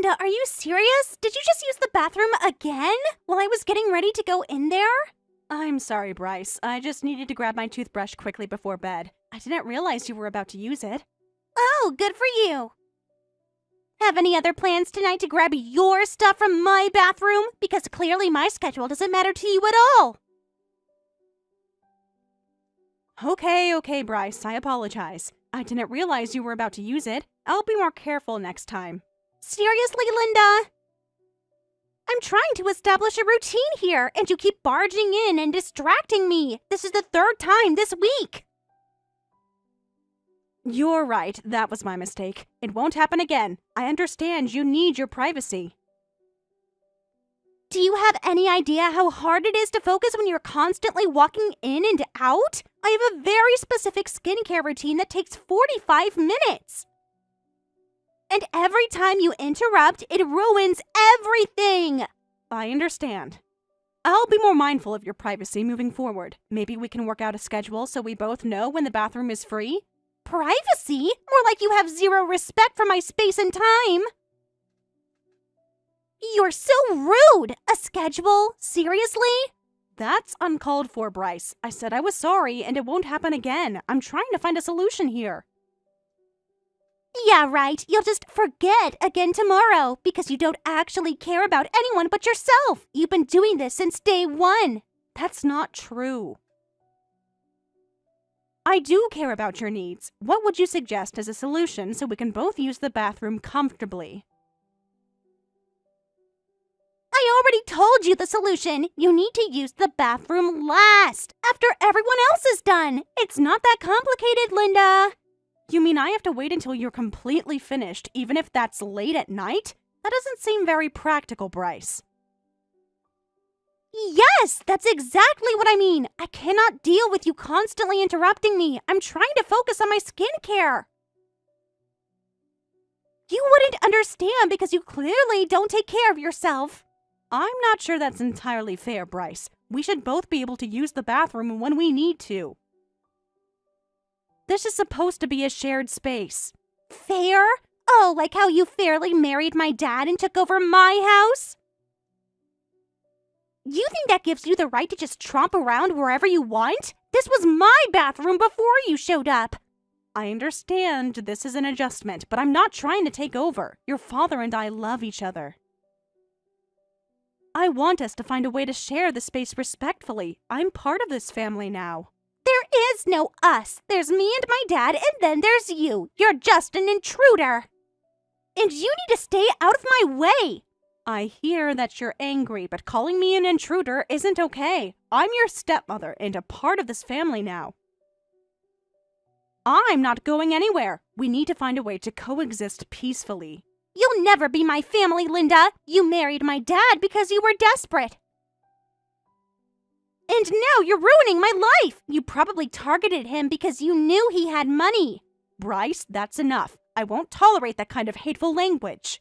Linda, are you serious? Did you just use the bathroom again while I was getting ready to go in there? I'm sorry, Bryce. I just needed to grab my toothbrush quickly before bed. I didn't realize you were about to use it. Oh, good for you. Have any other plans tonight to grab your stuff from my bathroom? Because clearly my schedule doesn't matter to you at all. Okay, Bryce. I apologize. I didn't realize you were about to use it. I'll be more careful next time. Seriously, Linda? I'm trying to establish a routine here, and you keep barging in and distracting me. This is the third time this week. You're right. That was my mistake. It won't happen again. I understand you need your privacy. Do you have any idea how hard it is to focus when you're constantly walking in and out? I have a very specific skincare routine that takes 45 minutes. And every time you interrupt, it ruins everything. I understand. I'll be more mindful of your privacy moving forward. Maybe we can work out a schedule so we both know when the bathroom is free? Privacy? More like you have zero respect for my space and time. You're so rude! A schedule? Seriously? That's uncalled for, Bryce. I said I was sorry and it won't happen again. I'm trying to find a solution here. Yeah, right. You'll just forget again tomorrow because you don't actually care about anyone but yourself. You've been doing this since day one. That's not true. I do care about your needs. What would you suggest as a solution so we can both use the bathroom comfortably? I already told you the solution. You need to use the bathroom last, after everyone else is done. It's not that complicated, Linda. You mean I have to wait until you're completely finished, even if that's late at night? That doesn't seem very practical, Bryce. Yes, that's exactly what I mean. I cannot deal with you constantly interrupting me. I'm trying to focus on my skincare. You wouldn't understand because you clearly don't take care of yourself. I'm not sure that's entirely fair, Bryce. We should both be able to use the bathroom when we need to. This is supposed to be a shared space. Fair? Oh, like how you fairly married my dad and took over my house? You think that gives you the right to just tromp around wherever you want? This was my bathroom before you showed up. I understand this is an adjustment, but I'm not trying to take over. Your father and I love each other. I want us to find a way to share the space respectfully. I'm part of this family now. There is no us. There's me and my dad, and then there's you. You're just an intruder. And you need to stay out of my way. I hear that you're angry, but calling me an intruder isn't okay. I'm your stepmother and a part of this family now. I'm not going anywhere. We need to find a way to coexist peacefully. You'll never be my family, Linda. You married my dad because you were desperate. And now you're ruining my life. You probably targeted him because you knew he had money. Bryce, that's enough. I won't tolerate that kind of hateful language.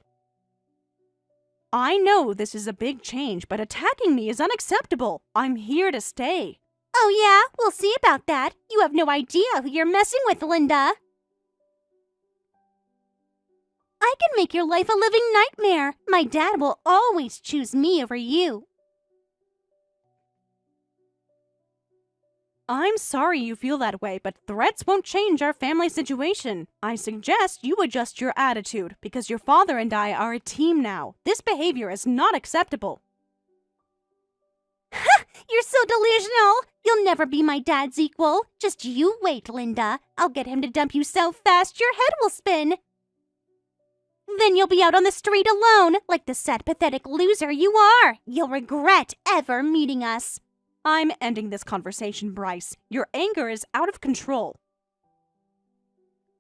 I know this is a big change, but attacking me is unacceptable. I'm here to stay. Oh yeah? We'll see about that. You have no idea who you're messing with, Linda. I can make your life a living nightmare. My dad will always choose me over you. I'm sorry you feel that way, but threats won't change our family situation. I suggest you adjust your attitude, because your father and I are a team now. This behavior is not acceptable. Ha! You're so delusional! You'll never be my dad's equal. Just you wait, Linda. I'll get him to dump you so fast your head will spin. Then you'll be out on the street alone, like the sad, pathetic loser you are. You'll regret ever meeting us. I'm ending this conversation, Bryce. Your anger is out of control.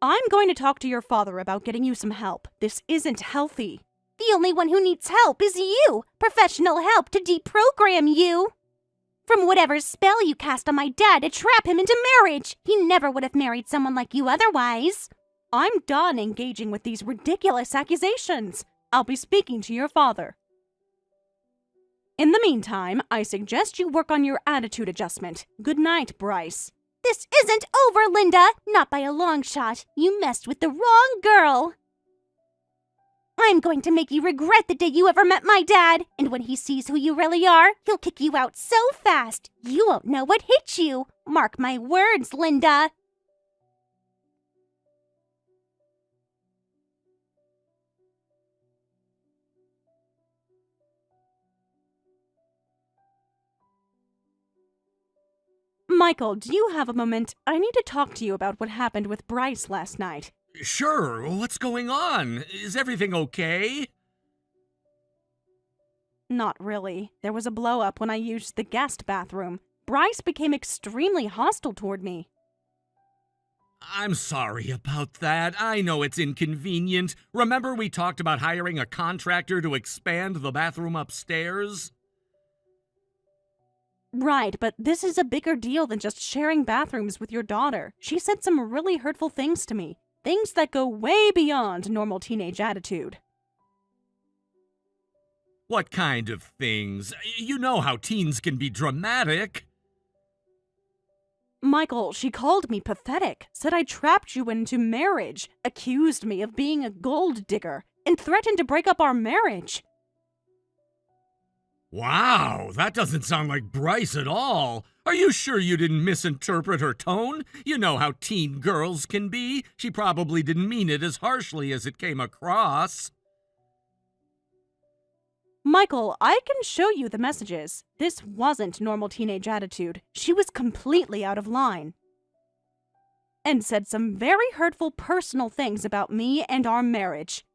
I'm going to talk to your father about getting you some help. This isn't healthy. The only one who needs help is you. Professional help to deprogram you. From whatever spell you cast on my dad to trap him into marriage. He never would have married someone like you otherwise. I'm done engaging with these ridiculous accusations. I'll be speaking to your father. In the meantime, I suggest you work on your attitude adjustment. Good night, Bryce. This isn't over, Linda. Not by a long shot. You messed with the wrong girl. I'm going to make you regret the day you ever met my dad. And when he sees who you really are, he'll kick you out so fast, you won't know what hit you. Mark my words, Linda. Michael, do you have a moment? I need to talk to you about what happened with Bryce last night. Sure, what's going on? Is everything okay? Not really. There was a blow-up when I used the guest bathroom. Bryce became extremely hostile toward me. I'm sorry about that. I know it's inconvenient. Remember we talked about hiring a contractor to expand the bathroom upstairs? Right, but this is a bigger deal than just sharing bathrooms with your daughter. She said some really hurtful things to me. Things that go way beyond normal teenage attitude. What kind of things? You know how teens can be dramatic. Michael, she called me pathetic, said I trapped you into marriage, accused me of being a gold digger, and threatened to break up our marriage. Wow, that doesn't sound like Bryce at all. Are you sure you didn't misinterpret her tone? You know how teen girls can be. She probably didn't mean it as harshly as it came across. Michael, I can show you the messages. This wasn't normal teenage attitude. She was completely out of line. And said some very hurtful personal things about me and our marriage.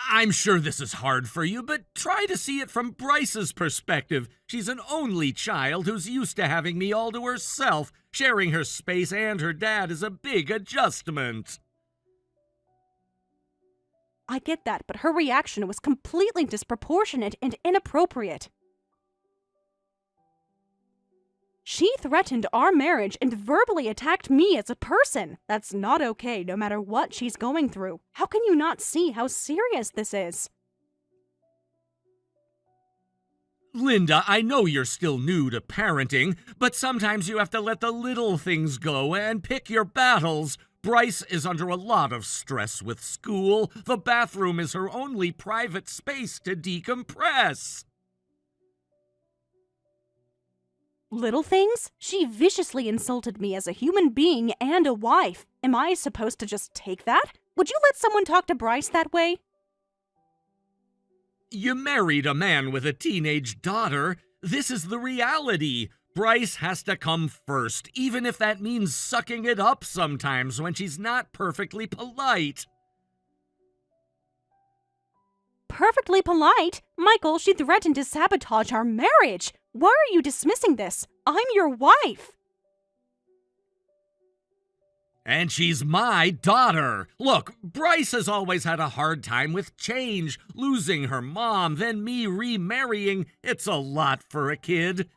I'm sure this is hard for you, but try to see it from Bryce's perspective. She's an only child who's used to having me all to herself. Sharing her space and her dad is a big adjustment. I get that, but her reaction was completely disproportionate and inappropriate. She threatened our marriage and verbally attacked me as a person. That's not okay, no matter what she's going through. How can you not see how serious this is? Linda, I know you're still new to parenting, but sometimes you have to let the little things go and pick your battles. Bryce is under a lot of stress with school. The bathroom is her only private space to decompress. Little things? She viciously insulted me as a human being and a wife. Am I supposed to just take that? Would you let someone talk to Bryce that way? You married a man with a teenage daughter. This is the reality. Bryce has to come first, even if that means sucking it up sometimes when she's not perfectly polite. Perfectly polite? Michael, she threatened to sabotage our marriage. Why are you dismissing this? I'm your wife. And she's my daughter. Look, Bryce has always had a hard time with change. Losing her mom, then me remarrying. It's a lot for a kid.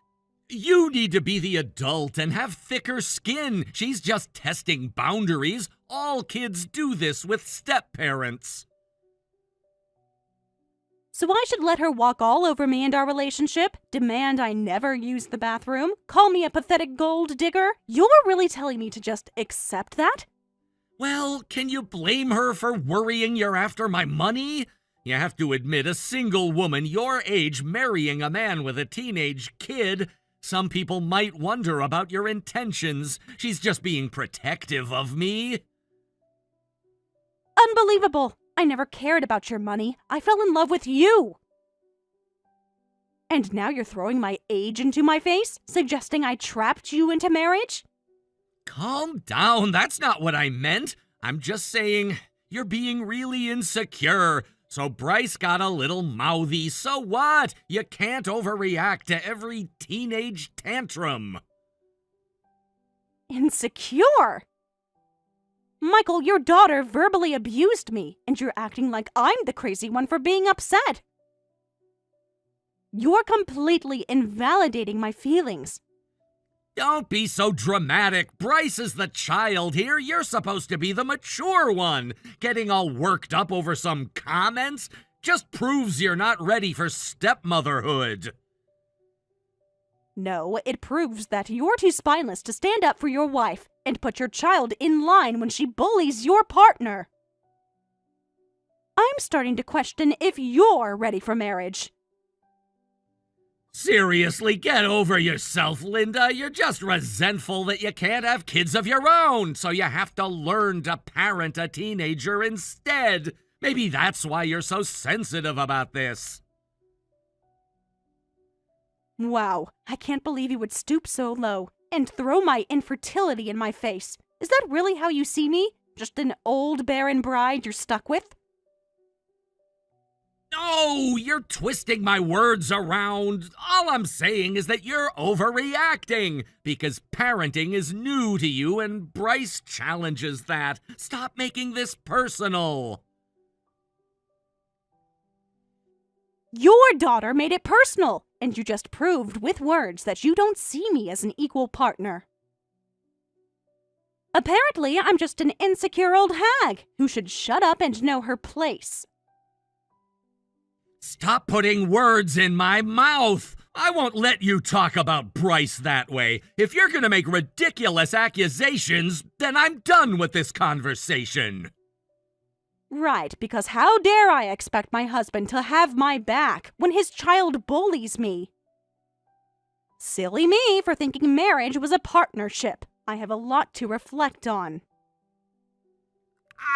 You need to be the adult and have thicker skin. She's just testing boundaries. All kids do this with step-parents. So I should let her walk all over me and our relationship? Demand I never use the bathroom? Call me a pathetic gold digger? You're really telling me to just accept that? Well, can you blame her for worrying you're after my money? You have to admit, a single woman your age marrying a man with a teenage kid, some people might wonder about your intentions. She's just being protective of me. Unbelievable! I never cared about your money. I fell in love with you. And now you're throwing my age into my face, suggesting I trapped you into marriage? Calm down, that's not what I meant. I'm just saying you're being really insecure. So Bryce got a little mouthy. So what? You can't overreact to every teenage tantrum. Insecure? Michael, your daughter verbally abused me, and you're acting like I'm the crazy one for being upset. You're completely invalidating my feelings. Don't be so dramatic. Bryce is the child here. You're supposed to be the mature one. Getting all worked up over some comments just proves you're not ready for stepmotherhood. No, it proves that you're too spineless to stand up for your wife and put your child in line when she bullies your partner. I'm starting to question if you're ready for marriage. Seriously, get over yourself, Linda. You're just resentful that you can't have kids of your own, so you have to learn to parent a teenager instead. Maybe that's why you're so sensitive about this. Wow, I can't believe you would stoop so low and throw my infertility in my face. Is that really how you see me? Just an old barren bride you're stuck with? No, you're twisting my words around. All I'm saying is that you're overreacting because parenting is new to you and Bryce challenges that. Stop making this personal. Your daughter made it personal, and you just proved with words that you don't see me as an equal partner. Apparently, I'm just an insecure old hag who should shut up and know her place. Stop putting words in my mouth! I won't let you talk about Bryce that way. If you're gonna make ridiculous accusations, then I'm done with this conversation. Right, because how dare I expect my husband to have my back when his child bullies me? Silly me for thinking marriage was a partnership. I have a lot to reflect on.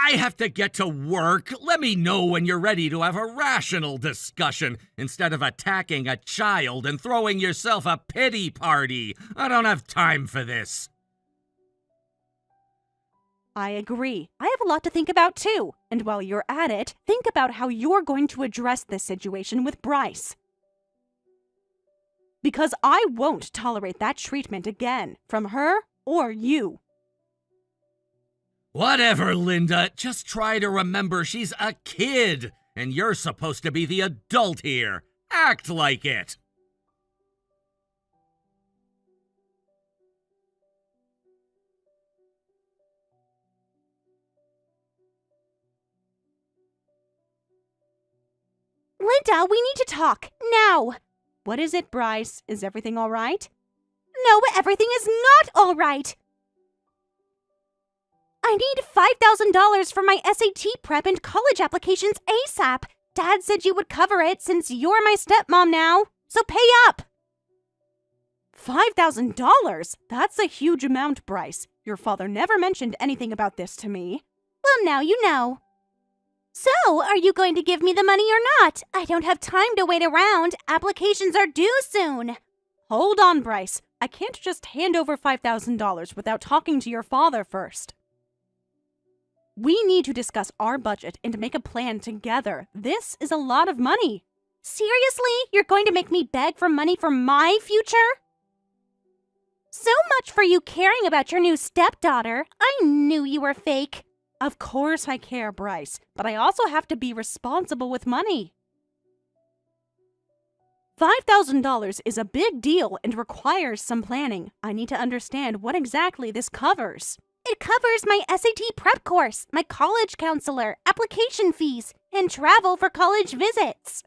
I have to get to work. Let me know when you're ready to have a rational discussion instead of attacking a child and throwing yourself a pity party. I don't have time for this. I agree. I have a lot to think about too. And while you're at it, think about how you're going to address this situation with Bryce. Because I won't tolerate that treatment again, from her or you. Whatever, Linda. Just try to remember she's a kid, and you're supposed to be the adult here. Act like it. Linda, we need to talk, now! What is it, Bryce? Is everything all right? No, everything is not all right! I need $5,000 for my SAT prep and college applications ASAP. Dad said you would cover it since you're my stepmom now, so pay up! $5,000? That's a huge amount, Bryce. Your father never mentioned anything about this to me. Well, now you know. So, are you going to give me the money or not? I don't have time to wait around. Applications are due soon. Hold on, Bryce. I can't just hand over $5,000 without talking to your father first. We need to discuss our budget and make a plan together. This is a lot of money. Seriously? You're going to make me beg for money for my future? So much for you caring about your new stepdaughter. I knew you were fake. Of course I care, Bryce, but I also have to be responsible with money. $5,000 is a big deal and requires some planning. I need to understand what exactly this covers. It covers my SAT prep course, my college counselor, application fees, and travel for college visits.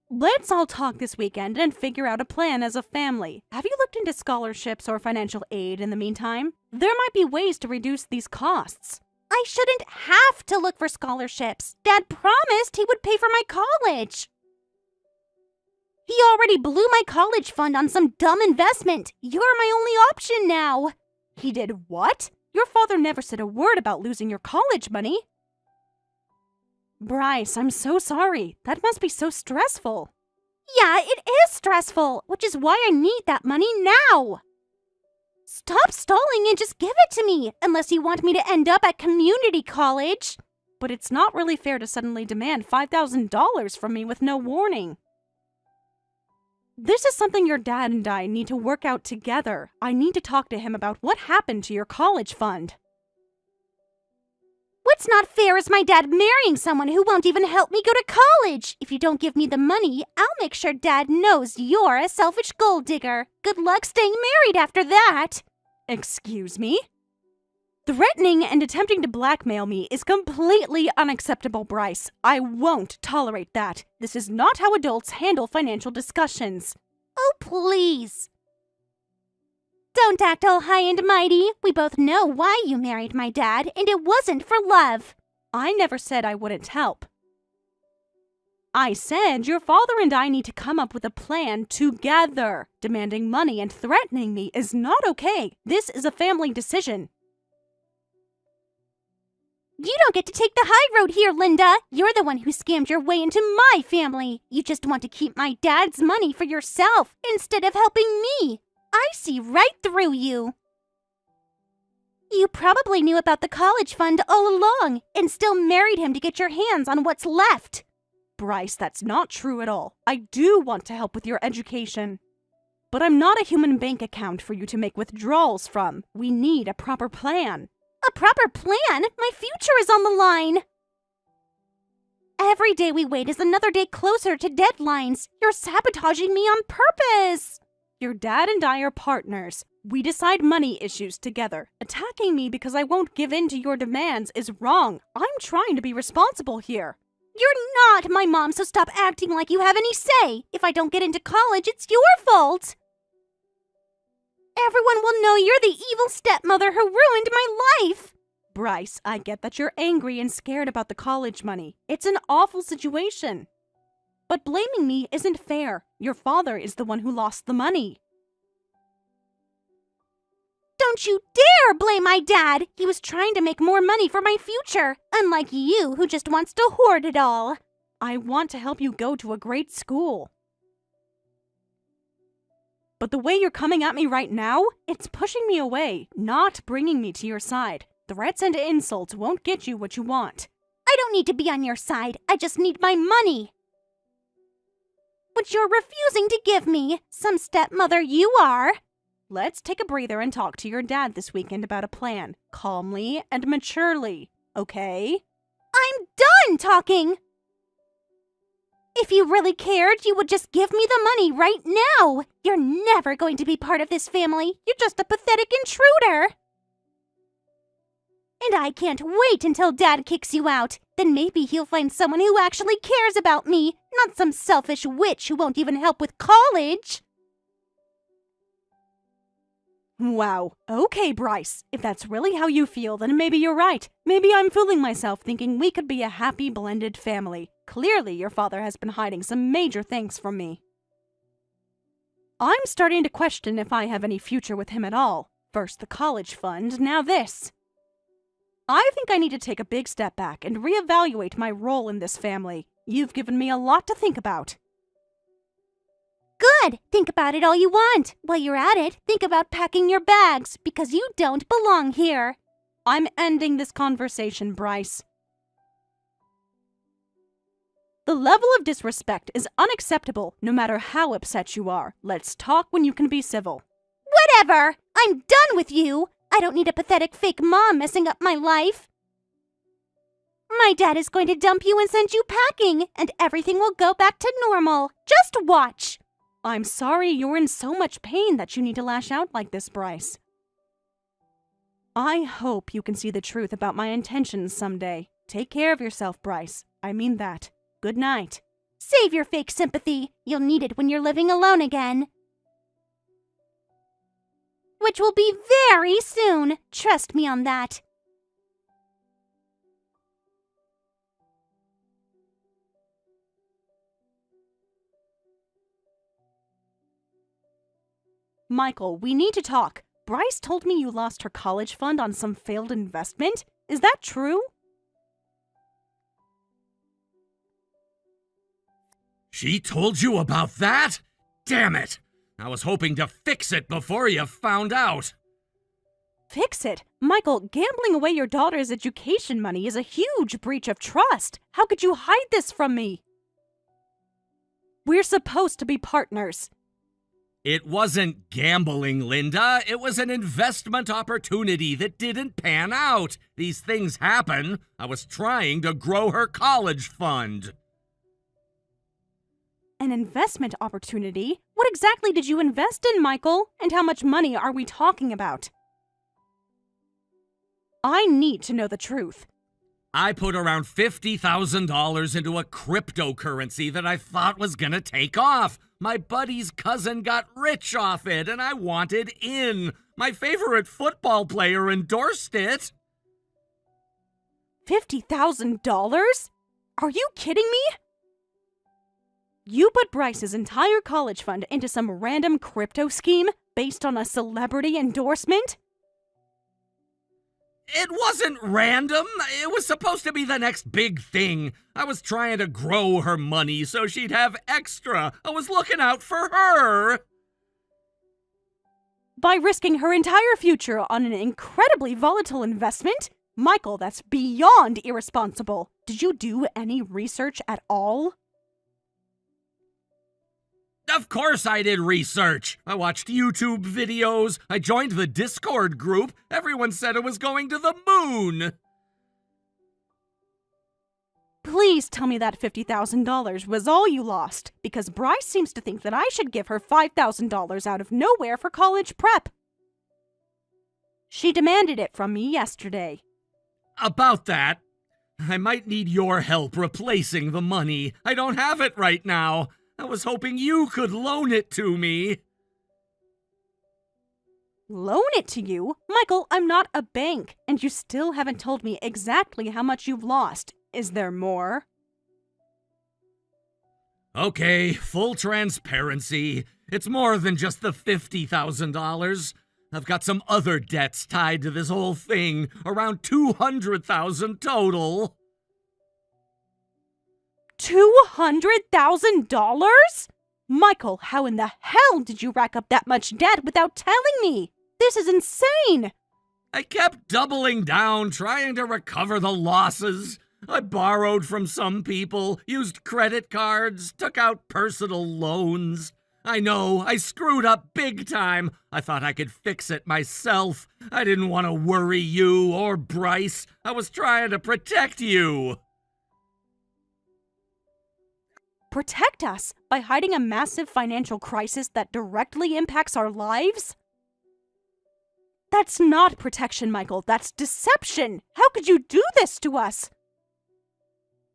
Let's all talk this weekend and figure out a plan as a family. Have you looked into scholarships or financial aid in the meantime? There might be ways to reduce these costs. I shouldn't have to look for scholarships. Dad promised he would pay for my college. He already blew my college fund on some dumb investment. You're my only option now. He did what? Your father never said a word about losing your college money. Bryce, I'm so sorry. That must be so stressful. Yeah, it is stressful, which is why I need that money now. Stop stalling and just give it to me, unless you want me to end up at community college. But it's not really fair to suddenly demand $5,000 from me with no warning. This is something your dad and I need to work out together. I need to talk to him about what happened to your college fund. What's not fair is my dad marrying someone who won't even help me go to college. If you don't give me the money, I'll make sure Dad knows you're a selfish gold digger. Good luck staying married after that. Excuse me? Threatening and attempting to blackmail me is completely unacceptable, Bryce. I won't tolerate that. This is not how adults handle financial discussions. Oh, please. Don't act all high and mighty. We both know why you married my dad, and it wasn't for love. I never said I wouldn't help. I said your father and I need to come up with a plan together. Demanding money and threatening me is not okay. This is a family decision. You don't get to take the high road here, Linda. You're the one who scammed your way into my family. You just want to keep my dad's money for yourself instead of helping me. I see right through you. You probably knew about the college fund all along and still married him to get your hands on what's left. Bryce, that's not true at all. I do want to help with your education. But I'm not a human bank account for you to make withdrawals from. We need a proper plan. A proper plan? My future is on the line. Every day we wait is another day closer to deadlines. You're sabotaging me on purpose. Your dad and I are partners. We decide money issues together. Attacking me because I won't give in to your demands is wrong. I'm trying to be responsible here. You're not my mom, so stop acting like you have any say. If I don't get into college, it's your fault. Everyone will know you're the evil stepmother who ruined my life. Bryce, I get that you're angry and scared about the college money. It's an awful situation. But blaming me isn't fair. Your father is the one who lost the money. Don't you dare blame my dad! He was trying to make more money for my future, unlike you who just wants to hoard it all. I want to help you go to a great school. But the way you're coming at me right now, it's pushing me away, not bringing me to your side. Threats and insults won't get you what you want. I don't need to be on your side. I just need my money. Which you're refusing to give me. Some stepmother you are. Let's take a breather and talk to your dad this weekend about a plan, calmly and maturely, okay? I'm done talking! If you really cared, you would just give me the money right now. You're never going to be part of this family. You're just a pathetic intruder. And I can't wait until Dad kicks you out. Then maybe he'll find someone who actually cares about me, not some selfish witch who won't even help with college. Wow. Okay, Bryce. If that's really how you feel, then maybe you're right. Maybe I'm fooling myself thinking we could be a happy, blended family. Clearly, your father has been hiding some major things from me. I'm starting to question if I have any future with him at all. First the college fund, now this. I think I need to take a big step back and reevaluate my role in this family. You've given me a lot to think about. Good! Think about it all you want. While you're at it, think about packing your bags, because you don't belong here. I'm ending this conversation, Bryce. The level of disrespect is unacceptable, no matter how upset you are. Let's talk when you can be civil. Whatever! I'm done with you! I don't need a pathetic fake mom messing up my life. My dad is going to dump you and send you packing, and everything will go back to normal. Just watch! I'm sorry you're in so much pain that you need to lash out like this, Bryce. I hope you can see the truth about my intentions someday. Take care of yourself, Bryce. I mean that. Good night. Save your fake sympathy. You'll need it when you're living alone again. Which will be very soon. Trust me on that. Michael, we need to talk. Bryce told me you lost her college fund on some failed investment. Is that true? She told you about that? Damn it! I was hoping to fix it before you found out. Fix it? Michael, gambling away your daughter's education money is a huge breach of trust. How could you hide this from me? We're supposed to be partners. It wasn't gambling, Linda. It was an investment opportunity that didn't pan out. These things happen. I was trying to grow her college fund. An investment opportunity? What exactly did you invest in, Michael? And how much money are we talking about? I need to know the truth. I put around $50,000 into a cryptocurrency that I thought was gonna take off. My buddy's cousin got rich off it, and I wanted in. My favorite football player endorsed it. $50,000? Are you kidding me? You put Bryce's entire college fund into some random crypto scheme based on a celebrity endorsement? It wasn't random. It was supposed to be the next big thing. I was trying to grow her money so she'd have extra. I was looking out for her. By risking her entire future on an incredibly volatile investment? Michael, that's beyond irresponsible. Did you do any research at all? Of course I did research. I watched YouTube videos. I joined the Discord group. Everyone said it was going to the moon. Please tell me that $50,000 was all you lost, because Bryce seems to think that I should give her $5,000 out of nowhere for college prep. She demanded it from me yesterday. About that, I might need your help replacing the money. I don't have it right now. I was hoping you could loan it to me. Loan it to you? Michael, I'm not a bank, and you still haven't told me exactly how much you've lost. Is there more? Okay, full transparency. It's more than just the $50,000. I've got some other debts tied to this whole thing, around $200,000 total. $200,000? Michael, how in the hell did you rack up that much debt without telling me? This is insane! I kept doubling down, trying to recover the losses. I borrowed from some people, used credit cards, took out personal loans. I know, I screwed up big time. I thought I could fix it myself. I didn't want to worry you or Bryce. I was trying to protect you. Protect us by hiding a massive financial crisis that directly impacts our lives? That's not protection, Michael. That's deception. How could you do this to us?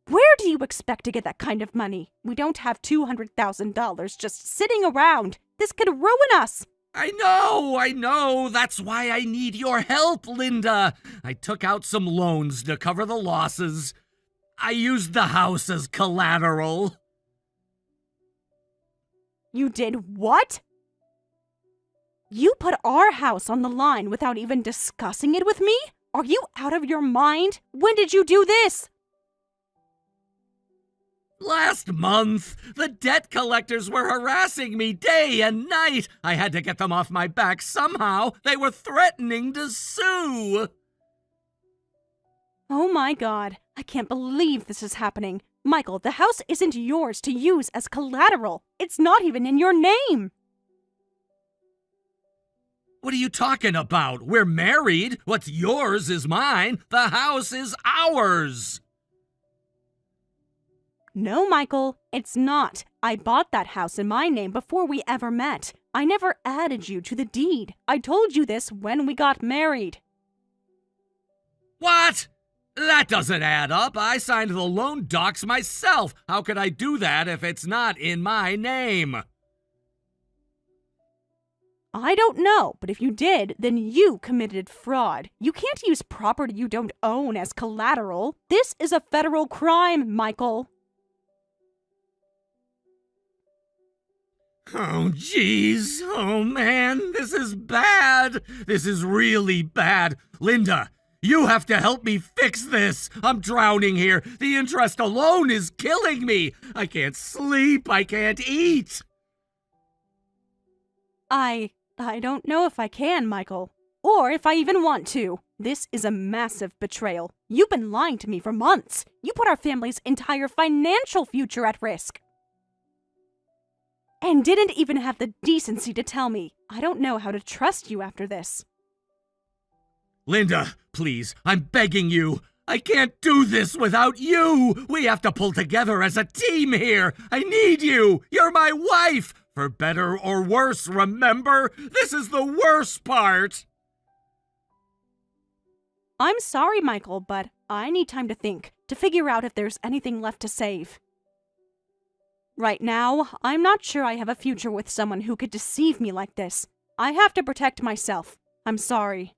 Where do you expect to get that kind of money? We don't have $200,000 just sitting around. This could ruin us. I know. That's why I need your help, Linda. I took out some loans to cover the losses. I used the house as collateral. You did what? You put our house on the line without even discussing it with me? Are you out of your mind? When did you do this? Last month, the debt collectors were harassing me day and night. I had to get them off my back somehow. They were threatening to sue. Oh my God, I can't believe this is happening. Michael, the house isn't yours to use as collateral. It's not even in your name. What are you talking about? We're married. What's yours is mine. The house is ours. No, Michael, it's not. I bought that house in my name before we ever met. I never added you to the deed. I told you this when we got married. What? That doesn't add up. I signed the loan docs myself. How could I do that if it's not in my name? I don't know, but if you did, then you committed fraud. You can't use property you don't own as collateral. This is a federal crime, Michael. Oh, jeez. Oh, man. This is bad. This is really bad. Linda, you have to help me fix this. I'm drowning here. The interest alone is killing me. I can't sleep. I can't eat. I don't know if I can, Michael. Or if I even want to. This is a massive betrayal. You've been lying to me for months. You put our family's entire financial future at risk. And didn't even have the decency to tell me. I don't know how to trust you after this. Linda, please, I'm begging you. I can't do this without you. We have to pull together as a team here. I need you. You're my wife. For better or worse, remember? This is the worst part. I'm sorry, Michael, but I need time to think, to figure out if there's anything left to save. Right now, I'm not sure I have a future with someone who could deceive me like this. I have to protect myself. I'm sorry.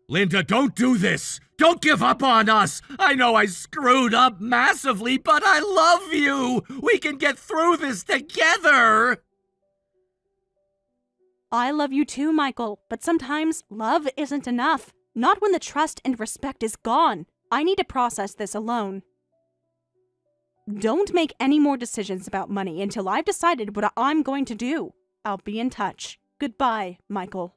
Linda, don't do this! Don't give up on us! I know I screwed up massively, but I love you! We can get through this together! I love you too, Michael, but sometimes love isn't enough. Not when the trust and respect is gone. I need to process this alone. Don't make any more decisions about money until I've decided what I'm going to do. I'll be in touch. Goodbye, Michael.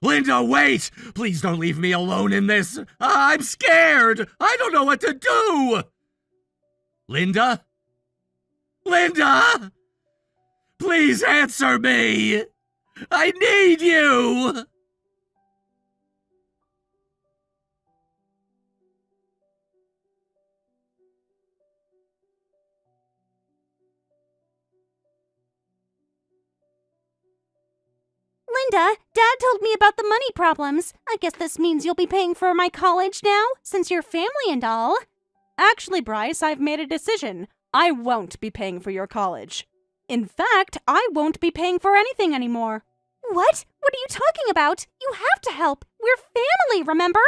Linda, wait! Please don't leave me alone in this. I'm scared. I don't know what to do. Linda? Linda! Please answer me. I need you. Linda, Dad told me about the money problems. I guess this means you'll be paying for my college now, since you're family and all. Actually, Bryce, I've made a decision. I won't be paying for your college. In fact, I won't be paying for anything anymore. What? What are you talking about? You have to help. We're family, remember?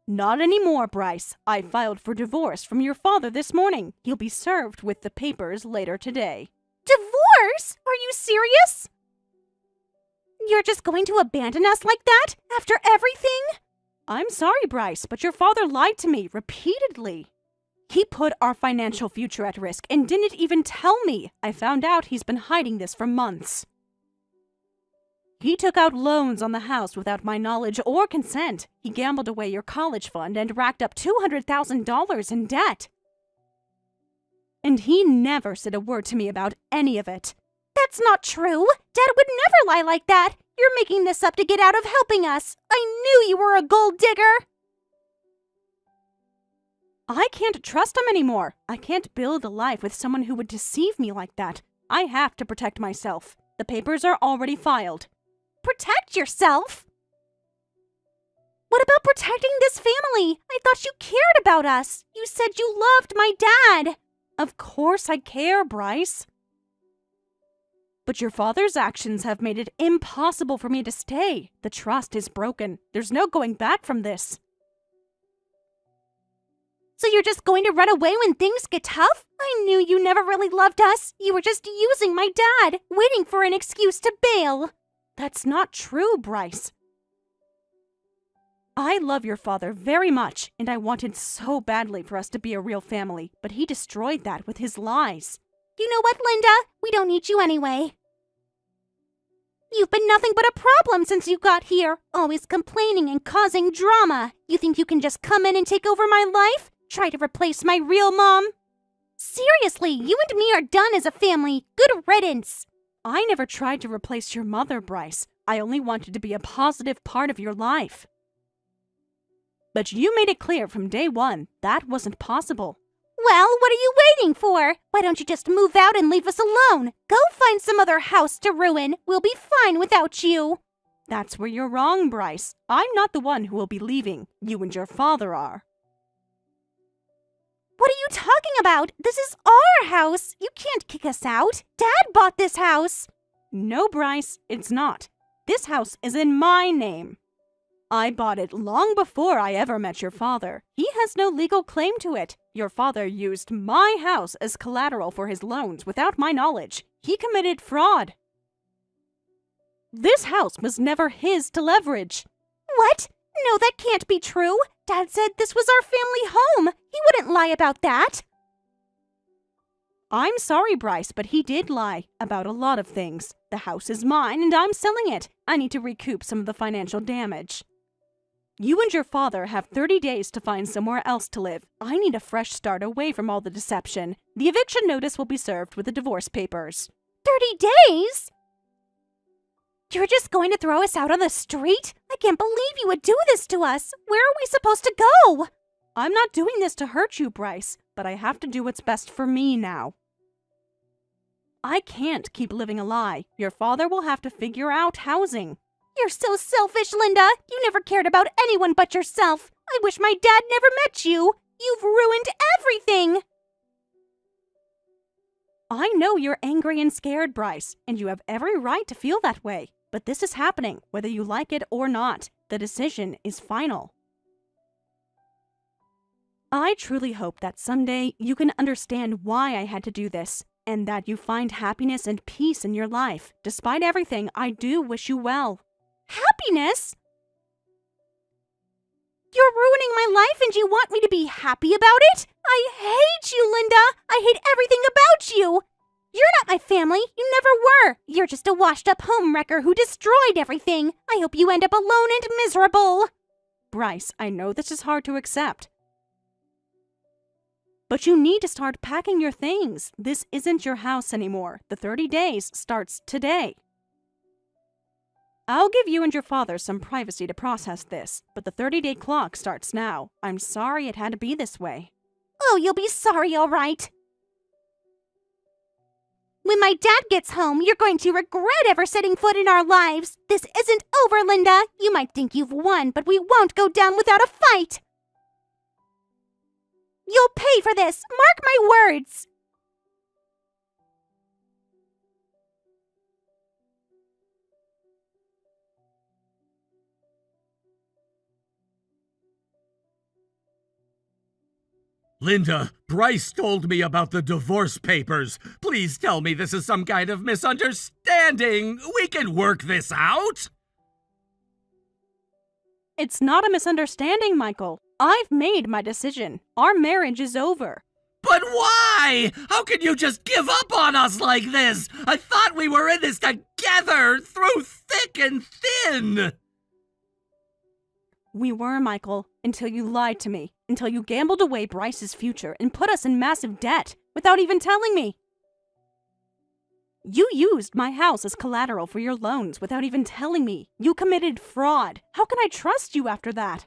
Not anymore, Bryce. I filed for divorce from your father this morning. He'll be served with the papers later today. Divorce? Are you serious? You're just going to abandon us like that? After everything? I'm sorry, Bryce, but your father lied to me repeatedly. He put our financial future at risk and didn't even tell me. I found out he's been hiding this for months. He took out loans on the house without my knowledge or consent. He gambled away your college fund and racked up $200,000 in debt. And he never said a word to me about any of it. That's not true. Dad would never lie like that. You're making this up to get out of helping us. I knew you were a gold digger. I can't trust him anymore. I can't build a life with someone who would deceive me like that. I have to protect myself. The papers are already filed. Protect yourself? What about protecting this family? I thought you cared about us. You said you loved my dad. Of course I care, Bryce. But your father's actions have made it impossible for me to stay. The trust is broken. There's no going back from this. So you're just going to run away when things get tough? I knew you never really loved us. You were just using my dad, waiting for an excuse to bail. That's not true, Bryce. I love your father very much, and I wanted so badly for us to be a real family, but he destroyed that with his lies. You know what, Linda? We don't need you anyway. You've been nothing but a problem since you got here, always complaining and causing drama. You think you can just come in and take over my life? Try to replace my real mom? Seriously, you and me are done as a family. Good riddance. I never tried to replace your mother, Bryce. I only wanted to be a positive part of your life. But you made it clear from day one that wasn't possible. Well, what are you waiting for? Why don't you just move out and leave us alone? Go find some other house to ruin. We'll be fine without you. That's where you're wrong, Bryce. I'm not the one who will be leaving. You and your father are. What are you talking about? This is our house. You can't kick us out. Dad bought this house. No, Bryce, it's not. This house is in my name. I bought it long before I ever met your father. He has no legal claim to it. Your father used my house as collateral for his loans without my knowledge. He committed fraud. This house was never his to leverage. What? No, that can't be true. Dad said this was our family home. He wouldn't lie about that. I'm sorry, Bryce, but he did lie about a lot of things. The house is mine and I'm selling it. I need to recoup some of the financial damage. You and your father have 30 days to find somewhere else to live. I need a fresh start away from all the deception. The eviction notice will be served with the divorce papers. 30 days? You're just going to throw us out on the street? I can't believe you would do this to us. Where are we supposed to go? I'm not doing this to hurt you, Bryce, but I have to do what's best for me now. I can't keep living a lie. Your father will have to figure out housing. You're so selfish, Linda. You never cared about anyone but yourself. I wish my dad never met you. You've ruined everything. I know you're angry and scared, Bryce, and you have every right to feel that way. But this is happening, whether you like it or not. The decision is final. I truly hope that someday you can understand why I had to do this, and that you find happiness and peace in your life. Despite everything, I do wish you well. Happiness? You're ruining my life and you want me to be happy about it? I hate you, Linda! I hate everything about you! You're not my family. You never were. You're just a washed-up homewrecker who destroyed everything. I hope you end up alone and miserable. Bryce, I know this is hard to accept. But you need to start packing your things. This isn't your house anymore. The 30 days starts today. I'll give you and your father some privacy to process this, but the 30-day clock starts now. I'm sorry it had to be this way. Oh, you'll be sorry, all right. When my dad gets home, you're going to regret ever setting foot in our lives. This isn't over, Linda. You might think you've won, but we won't go down without a fight. You'll pay for this. Mark my words. Linda, Bryce told me about the divorce papers. Please tell me this is some kind of misunderstanding. We can work this out. It's not a misunderstanding, Michael. I've made my decision. Our marriage is over. But why? How can you just give up on us like this? I thought we were in this together, through thick and thin. We were, Michael, until you lied to me, until you gambled away Bryce's future and put us in massive debt without even telling me. You used my house as collateral for your loans without even telling me. You committed fraud. How can I trust you after that?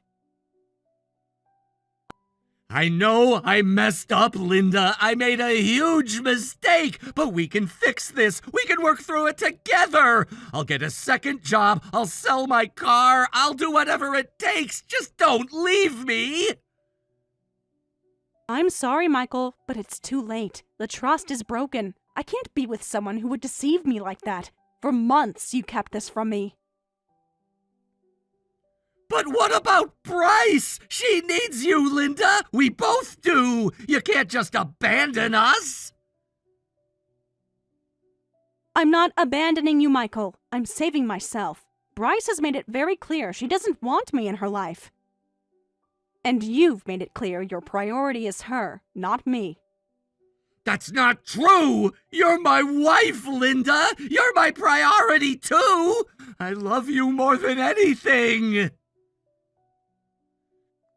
I know I messed up, Linda. I made a huge mistake, but we can fix this. We can work through it together. I'll get a second job. I'll sell my car. I'll do whatever it takes. Just don't leave me. I'm sorry, Michael, but it's too late. The trust is broken. I can't be with someone who would deceive me like that. For months, you kept this from me. But what about Bryce? She needs you, Linda. We both do. You can't just abandon us. I'm not abandoning you, Michael. I'm saving myself. Bryce has made it very clear she doesn't want me in her life. And you've made it clear your priority is her, not me. That's not true! You're my wife, Linda! You're my priority, too! I love you more than anything!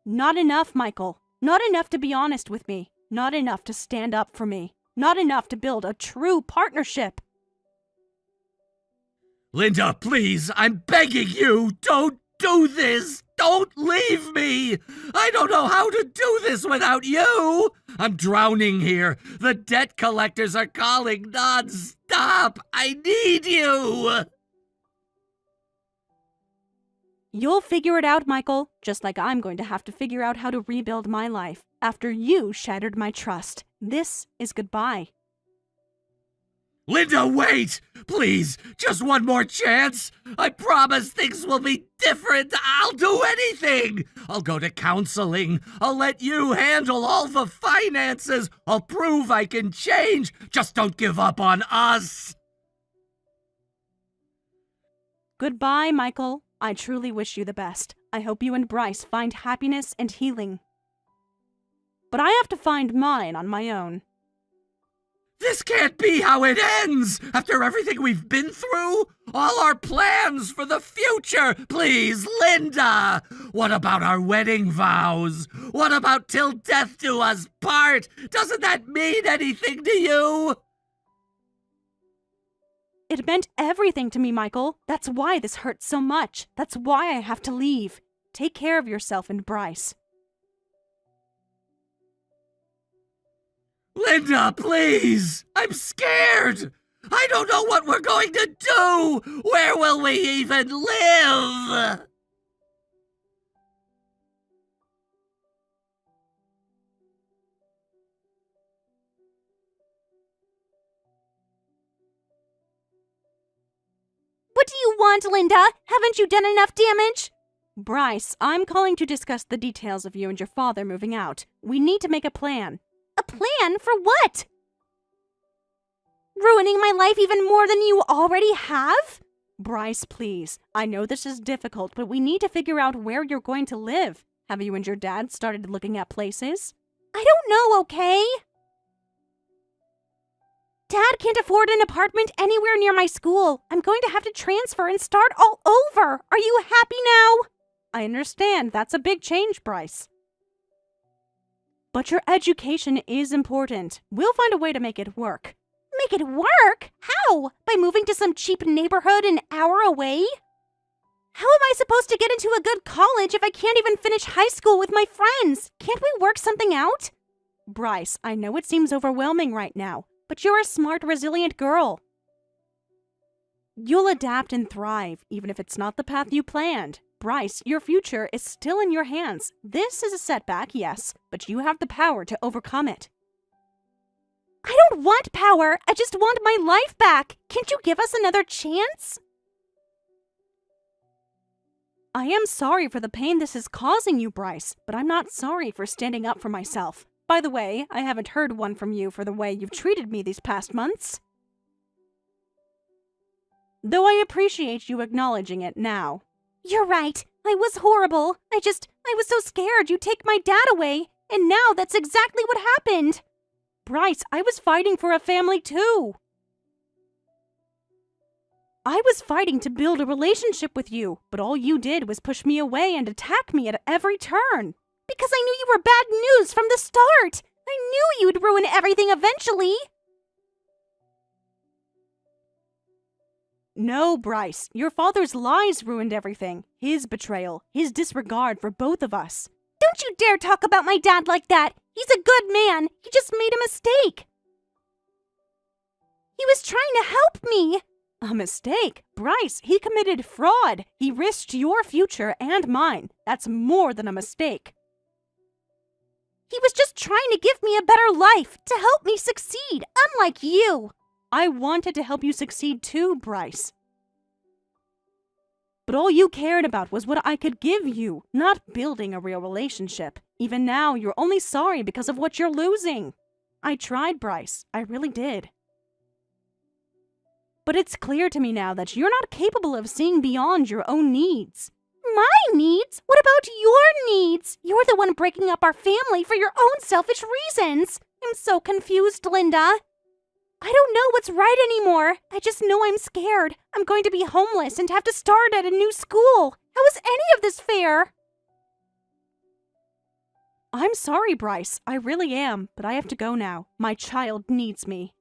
Not enough, Michael. Not enough to be honest with me. Not enough to stand up for me. Not enough to build a true partnership. Linda, please, I'm begging you, don't do this! Don't leave me! I don't know how to do this without you! I'm drowning here. The debt collectors are calling non-stop. I need you! You'll figure it out, Michael, just like I'm going to have to figure out how to rebuild my life after you shattered my trust. This is goodbye. Linda, wait! Please, just one more chance! I promise things will be different! I'll do anything! I'll go to counseling. I'll let you handle all the finances. I'll prove I can change. Just don't give up on us! Goodbye, Michael. I truly wish you the best. I hope you and Bryce find happiness and healing. But I have to find mine on my own. This can't be how it ends! After everything we've been through? All our plans for the future! Please, Linda! What about our wedding vows? What about till death do us part? Doesn't that mean anything to you? It meant everything to me, Michael. That's why this hurts so much. That's why I have to leave. Take care of yourself and Bryce. Linda, please! I'm scared! I don't know what we're going to do! Where will we even live? What do you want, Linda? Haven't you done enough damage? Bryce, I'm calling to discuss the details of you and your father moving out. We need to make a plan. A plan for what? Ruining my life even more than you already have? Bryce, please. I know this is difficult, but we need to figure out where you're going to live. Have you and your dad started looking at places? I don't know, okay? Dad can't afford an apartment anywhere near my school. I'm going to have to transfer and start all over. Are you happy now? I understand. That's a big change, Bryce. But your education is important. We'll find a way to make it work. Make it work? How? By moving to some cheap neighborhood an hour away? How am I supposed to get into a good college if I can't even finish high school with my friends? Can't we work something out? Bryce, I know it seems overwhelming right now, but you're a smart, resilient girl. You'll adapt and thrive, even if it's not the path you planned. Bryce, your future is still in your hands. This is a setback, yes, but you have the power to overcome it. I don't want power. I just want my life back. Can't you give us another chance? I am sorry for the pain this is causing you, Bryce, but I'm not sorry for standing up for myself. By the way, I haven't heard one from you for the way you've treated me these past months. Though I appreciate you acknowledging it now. You're right. I was horrible. I was so scared you'd take my dad away, and now that's exactly what happened. Bryce, I was fighting for a family too. I was fighting to build a relationship with you, but all you did was push me away and attack me at every turn. Because I knew you were bad news from the start. I knew you'd ruin everything eventually. No, Bryce, your father's lies ruined everything. His betrayal, his disregard for both of us. Don't you dare talk about my dad like that. He's a good man. He just made a mistake. He was trying to help me. A mistake? Bryce, he committed fraud. He risked your future and mine. That's more than a mistake. He was just trying to give me a better life, to help me succeed, unlike you. I wanted to help you succeed too, Bryce. But all you cared about was what I could give you, not building a real relationship. Even now, you're only sorry because of what you're losing. I tried, Bryce. I really did. But it's clear to me now that you're not capable of seeing beyond your own needs. My needs? What about your needs? You're the one breaking up our family for your own selfish reasons. I'm so confused, Linda. I don't know what's right anymore. I just know I'm scared. I'm going to be homeless and have to start at a new school. How is any of this fair? I'm sorry, Bryce. I really am, but I have to go now. My child needs me.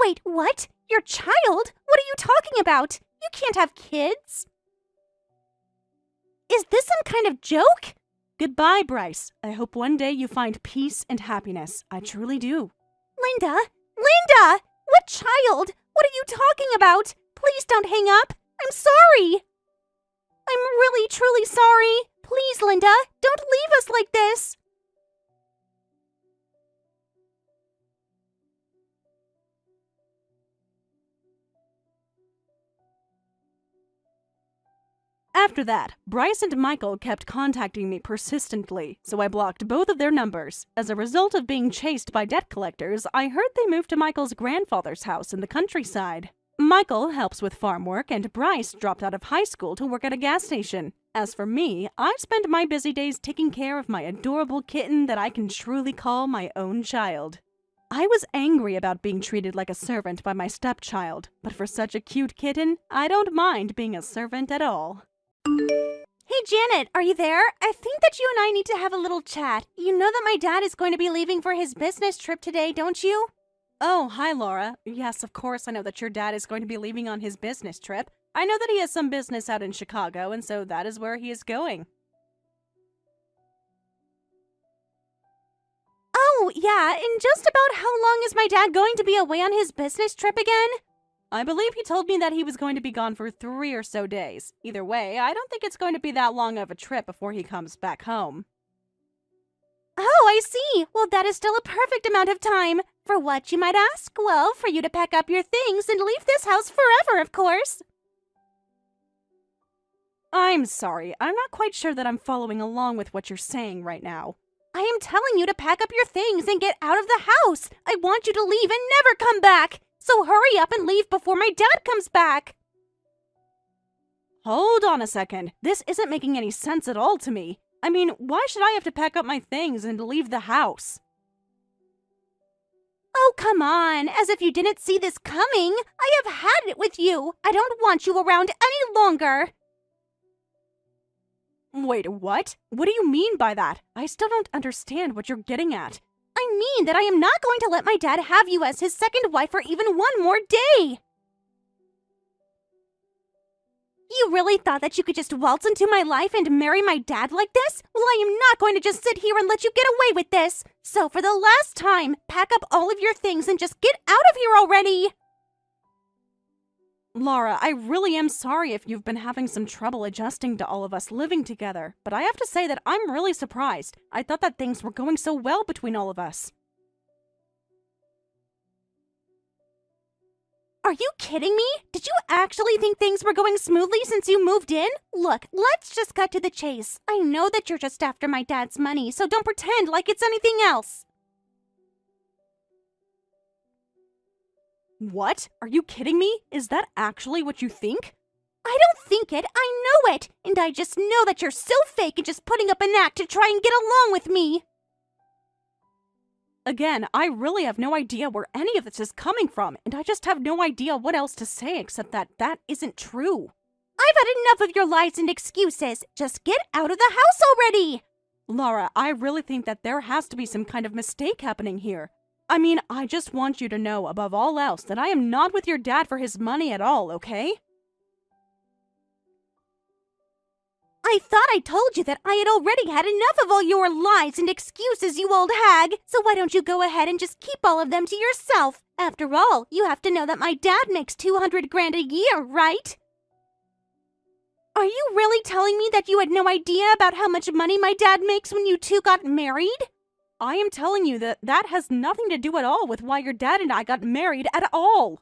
Wait, what? Your child? What are you talking about? You can't have kids. Is this some kind of joke? Goodbye, Bryce. I hope one day you find peace and happiness. I truly do. Linda! Linda! What child? What are you talking about? Please don't hang up. I'm sorry. I'm really, truly sorry. Please, Linda, don't leave us like this. After that, Bryce and Michael kept contacting me persistently, so I blocked both of their numbers. As a result of being chased by debt collectors, I heard they moved to Michael's grandfather's house in the countryside. Michael helps with farm work, and Bryce dropped out of high school to work at a gas station. As for me, I spend my busy days taking care of my adorable kitten that I can truly call my own child. I was angry about being treated like a servant by my stepchild, but for such a cute kitten, I don't mind being a servant at all. Hey, Janet, are you there? I think that you and I need to have a little chat. You know that my dad is going to be leaving for his business trip today, don't you? Oh, hi, Laura. Yes, of course I know that your dad is going to be leaving on his business trip. I know that he has some business out in Chicago, and so that is where he is going. Oh, yeah, and just about how long is my dad going to be away on his business trip again? I believe he told me that he was going to be gone for 3 or so days. Either way, I don't think it's going to be that long of a trip before he comes back home. Oh, I see. Well, that is still a perfect amount of time. For what, you might ask? Well, for you to pack up your things and leave this house forever, of course. I'm sorry. I'm not quite sure that I'm following along with what you're saying right now. I am telling you to pack up your things and get out of the house. I want you to leave and never come back. So hurry up and leave before my dad comes back. Hold on a second. This isn't making any sense at all to me. I mean, why should I have to pack up my things and leave the house? Oh, come on. As if you didn't see this coming. I have had it with you. I don't want you around any longer. Wait, what? What do you mean by that? I still don't understand what you're getting at. I mean that I am not going to let my dad have you as his second wife for even one more day. You really thought that you could just waltz into my life and marry my dad like this? Well, I am not going to just sit here and let you get away with this. So for the last time, pack up all of your things and just get out of here already. Laura, I really am sorry if you've been having some trouble adjusting to all of us living together, but I have to say that I'm really surprised. I thought that things were going so well between all of us. Are you kidding me? Did you actually think things were going smoothly since you moved in? Look, let's just cut to the chase. I know that you're just after my dad's money, so don't pretend like it's anything else. What? Are you kidding me? Is that actually what you think? I don't think it, I know it! And I just know that you're so fake and just putting up an act to try and get along with me! Again, I really have no idea where any of this is coming from, and I just have no idea what else to say except that that isn't true. I've had enough of your lies and excuses. Just get out of the house already! Laura, I really think that there has to be some kind of mistake happening here. I mean, I just want you to know, above all else, that I am not with your dad for his money at all, okay? I thought I told you that I had already had enough of all your lies and excuses, you old hag. So why don't you go ahead and just keep all of them to yourself? After all, you have to know that my dad makes 200 grand a year, right? Are you really telling me that you had no idea about how much money my dad makes when you two got married? I am telling you that that has nothing to do at all with why your dad and I got married at all.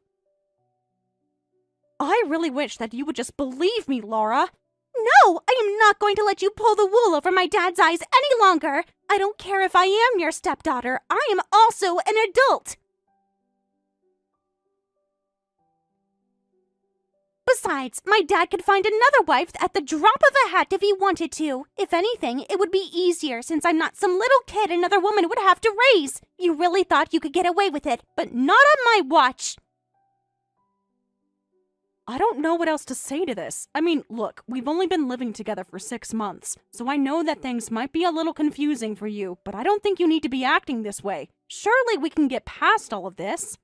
I really wish that you would just believe me, Laura. No, I am not going to let you pull the wool over my dad's eyes any longer. I don't care if I am your stepdaughter. I am also an adult. Besides, my dad could find another wife at the drop of a hat if he wanted to. If anything, it would be easier since I'm not some little kid another woman would have to raise. You really thought you could get away with it, but not on my watch. I don't know what else to say to this. I mean, look, we've only been living together for 6 months, so I know that things might be a little confusing for you, but I don't think you need to be acting this way. Surely we can get past all of this.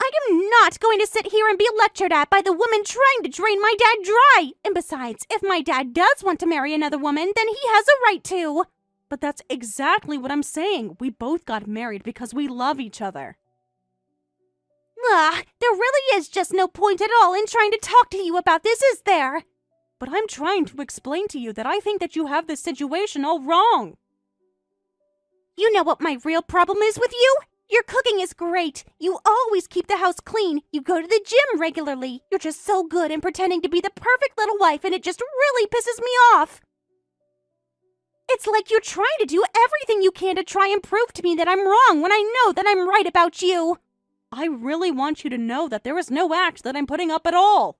I am not going to sit here and be lectured at by the woman trying to drain my dad dry. And besides, if my dad does want to marry another woman, then he has a right to. But that's exactly what I'm saying. We both got married because we love each other. There really is just no point at all in trying to talk to you about this, is there? But I'm trying to explain to you that I think that you have this situation all wrong. You know what my real problem is with you? Your cooking is great. You always keep the house clean. You go to the gym regularly. You're just so good in pretending to be the perfect little wife, and it just really pisses me off. It's like you're trying to do everything you can to try and prove to me that I'm wrong when I know that I'm right about you. I really want you to know that there is no act that I'm putting up at all.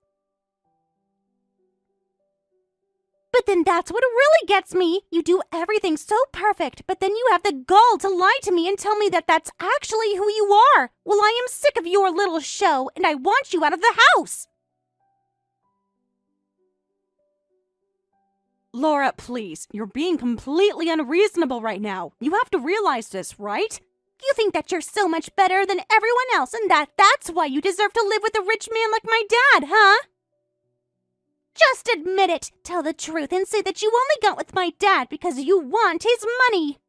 But then that's what really gets me. You do everything so perfect, but then you have the gall to lie to me and tell me that that's actually who you are. Well, I am sick of your little show, and I want you out of the house. Laura, please, you're being completely unreasonable right now. You have to realize this, right? You think that you're so much better than everyone else and that's why you deserve to live with a rich man like my dad, huh? Just admit it. Tell the truth and say that you only got with my dad because you want his money.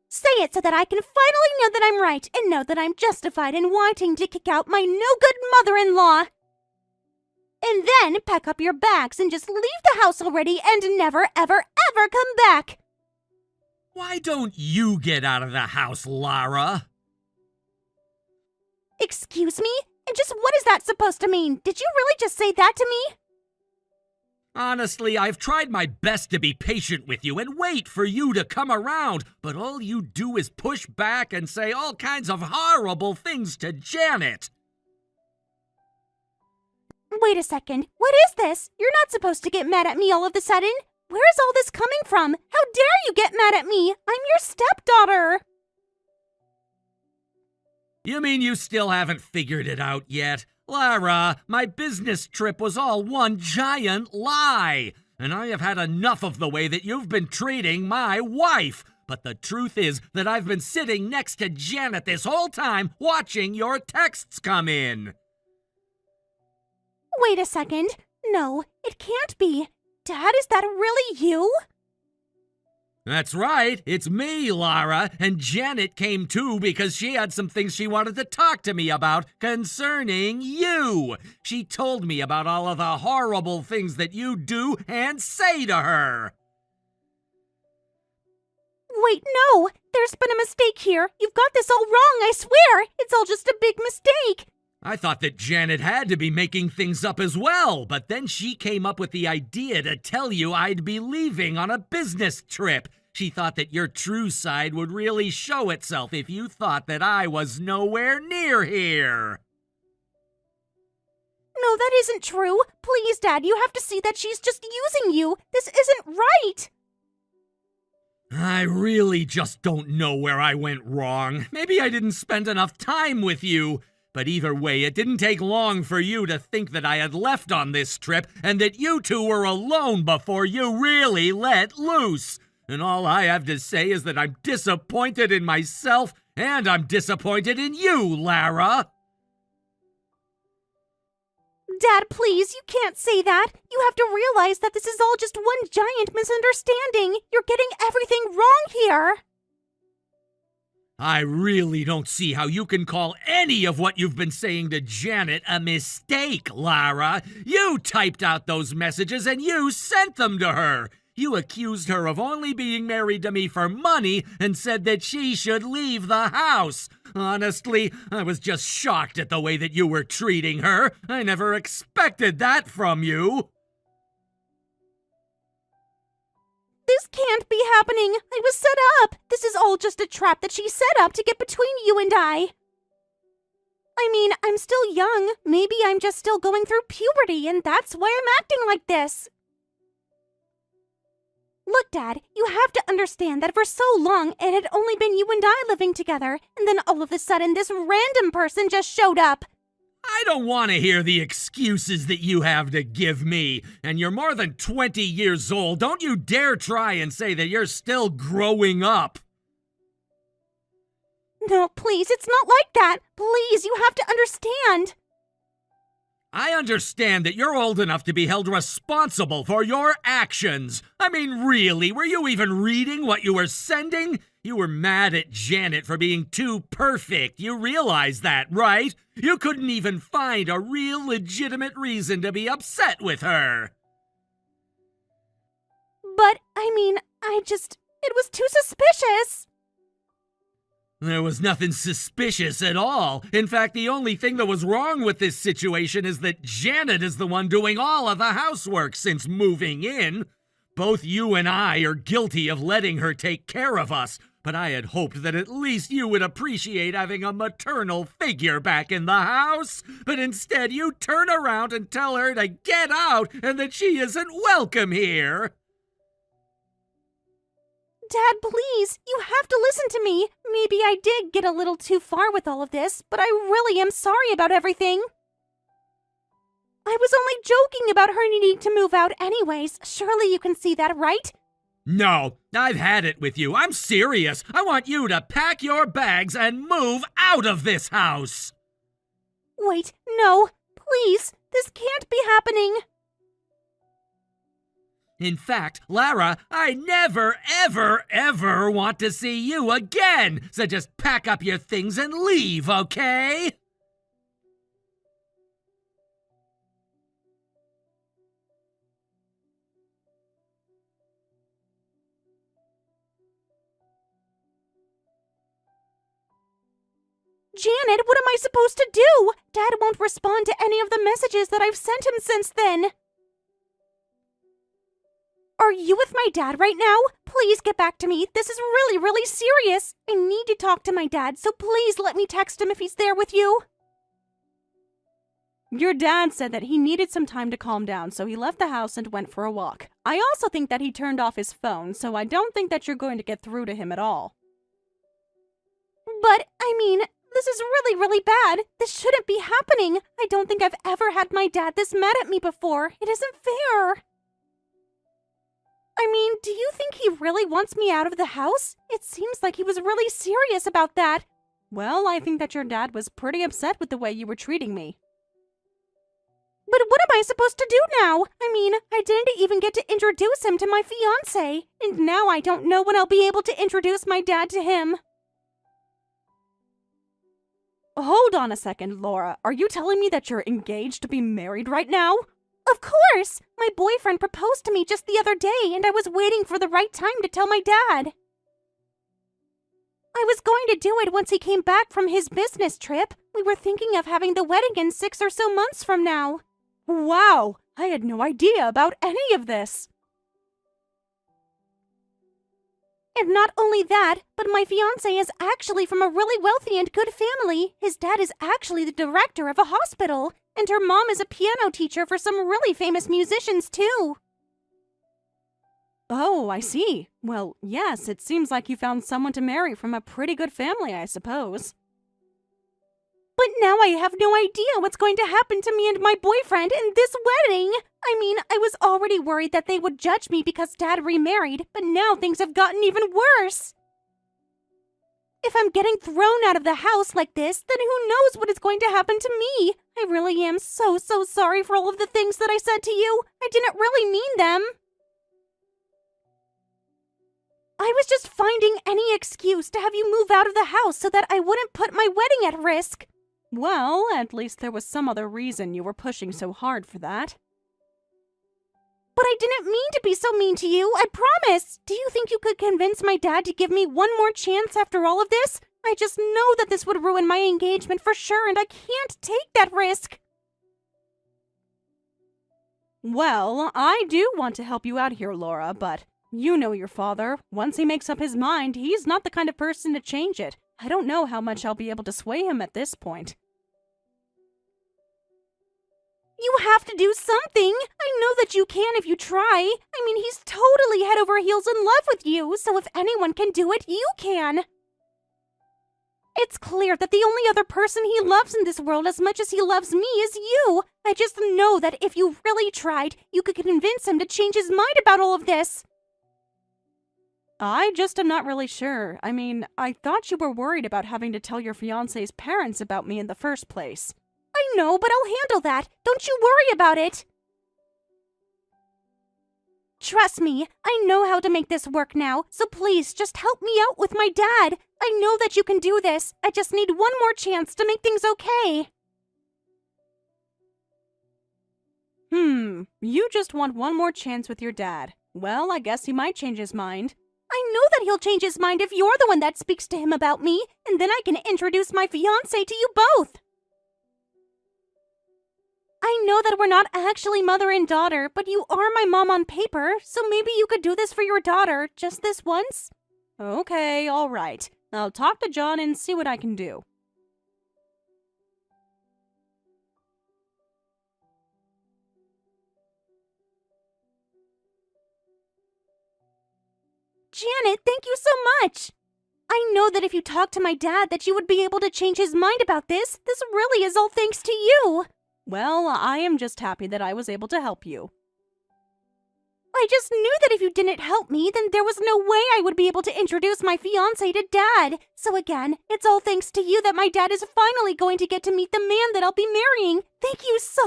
Say it so that I can finally know that I'm right and know that I'm justified in wanting to kick out my no-good mother-in-law. And then pack up your bags and just leave the house already and never, ever, ever come back. Why don't you get out of the house, Lara? Excuse me? And just what is that supposed to mean? Did you really just say that to me? Honestly, I've tried my best to be patient with you and wait for you to come around, but all you do is push back and say all kinds of horrible things to Janet. Wait a second. What is this? You're not supposed to get mad at me all of a sudden. Where is all this coming from? How dare you get mad at me? I'm your stepdaughter. You mean you still haven't figured it out yet? Lara, my business trip was all one giant lie, and I have had enough of the way that you've been treating my wife. But the truth is that I've been sitting next to Janet this whole time watching your texts come in. Wait a second. No, it can't be. Dad, is that really you? That's right, it's me, Lara, and Janet came too because she had some things she wanted to talk to me about concerning you. She told me about all of the horrible things that you do and say to her. Wait, no! There's been a mistake here. You've got this all wrong, I swear! It's all just a big mistake! I thought that Janet had to be making things up as well, but then she came up with the idea to tell you I'd be leaving on a business trip. She thought that your true side would really show itself if you thought that I was nowhere near here. No, that isn't true. Please, Dad, you have to see that she's just using you. This isn't right. I really just don't know where I went wrong. Maybe I didn't spend enough time with you. But either way, it didn't take long for you to think that I had left on this trip and that you two were alone before you really let loose. And all I have to say is that I'm disappointed in myself and I'm disappointed in you, Lara. Dad, please, you can't say that. You have to realize that this is all just one giant misunderstanding. You're getting everything wrong here. I really don't see how you can call any of what you've been saying to Janet a mistake, Lara. You typed out those messages and you sent them to her. You accused her of only being married to me for money and said that she should leave the house. Honestly, I was just shocked at the way that you were treating her. I never expected that from you. This can't be happening. I was set up. This is all just a trap that she set up to get between you and I mean, I'm still young. Maybe I'm just still going through puberty, and that's why I'm acting like this. Look, Dad, you have to understand that for so long it had only been you and I living together, and then all of a sudden this random person just showed up. I don't want to hear the excuses that you have to give me. And you're more than 20 years old. Don't you dare try and say that you're still growing up. No, please, it's not like that. Please, you have to understand. I understand that you're old enough to be held responsible for your actions. I mean, really, were you even reading what you were sending? You were mad at Janet for being too perfect. You realize that, right? You couldn't even find a real legitimate reason to be upset with her. But, I mean, it was too suspicious. There was nothing suspicious at all. In fact, the only thing that was wrong with this situation is that Janet is the one doing all of the housework since moving in. Both you and I are guilty of letting her take care of us, but I had hoped that at least you would appreciate having a maternal figure back in the house. But instead, you turn around and tell her to get out and that she isn't welcome here. Dad, please, you have to listen to me. Maybe I did get a little too far with all of this, but I really am sorry about everything. I was only joking about her needing to move out anyways. Surely you can see that, right? No, I've had it with you. I'm serious. I want you to pack your bags and move out of this house. Wait, no, please, this can't be happening. In fact, Lara, I never, ever, ever want to see you again. So just pack up your things and leave, okay? Janet, what am I supposed to do? Dad won't respond to any of the messages that I've sent him since then. Are you with my dad right now? Please get back to me. This is really, really serious. I need to talk to my dad, so please let me text him if he's there with you. Your dad said that he needed some time to calm down, so he left the house and went for a walk. I also think that he turned off his phone, so I don't think that you're going to get through to him at all. But, I mean, this is really, really bad. This shouldn't be happening. I don't think I've ever had my dad this mad at me before. It isn't fair. I mean, do you think he really wants me out of the house? It seems like he was really serious about that. Well, I think that your dad was pretty upset with the way you were treating me. But what am I supposed to do now? I mean, I didn't even get to introduce him to my fiancé, and now I don't know when I'll be able to introduce my dad to him. Hold on a second, Laura. Are you telling me that you're engaged to be married right now? Of course! My boyfriend proposed to me just the other day, and I was waiting for the right time to tell my dad. I was going to do it once he came back from his business trip. We were thinking of having the wedding in 6 or so months from now. Wow! I had no idea about any of this. And not only that, but my fiancé is actually from a really wealthy and good family. His dad is actually the director of a hospital, and her mom is a piano teacher for some really famous musicians, too. Oh, I see. Well, yes, it seems like you found someone to marry from a pretty good family, I suppose. But now I have no idea what's going to happen to me and my boyfriend in this wedding. I mean, I was already worried that they would judge me because Dad remarried, but now things have gotten even worse. If I'm getting thrown out of the house like this, then who knows what is going to happen to me? I really am so sorry for all of the things that I said to you. I didn't really mean them. I was just finding any excuse to have you move out of the house so that I wouldn't put my wedding at risk. Well, at least there was some other reason you were pushing so hard for that. But I didn't mean to be so mean to you, I promise! Do you think you could convince my dad to give me one more chance after all of this? I just know that this would ruin my engagement for sure, and I can't take that risk! Well, I do want to help you out here, Laura, but you know your father. Once he makes up his mind, he's not the kind of person to change it. I don't know how much I'll be able to sway him at this point. You have to do something! I know that you can if you try. I mean, he's totally head over heels in love with you, so if anyone can do it, you can! It's clear that the only other person he loves in this world as much as he loves me is you! I just know that if you really tried, you could convince him to change his mind about all of this! I just am not really sure. I mean, I thought you were worried about having to tell your fiancé's parents about me in the first place. I know, but I'll handle that. Don't you worry about it. Trust me, I know how to make this work now, so please just help me out with my dad. I know that you can do this. I just need one more chance to make things okay. You just want one more chance with your dad. Well, I guess he might change his mind. I know that he'll change his mind if you're the one that speaks to him about me, and then I can introduce my fiancé to you both. I know that we're not actually mother and daughter, but you are my mom on paper, so maybe you could do this for your daughter, just this once? Okay, all right. I'll talk to John and see what I can do. Janet, thank you so much! I know that if you talked to my dad that you would be able to change his mind about this. This really is all thanks to you. Well, I am just happy that I was able to help you. I just knew that if you didn't help me, then there was no way I would be able to introduce my fiancé to Dad. So again, it's all thanks to you that my dad is finally going to get to meet the man that I'll be marrying. Thank you so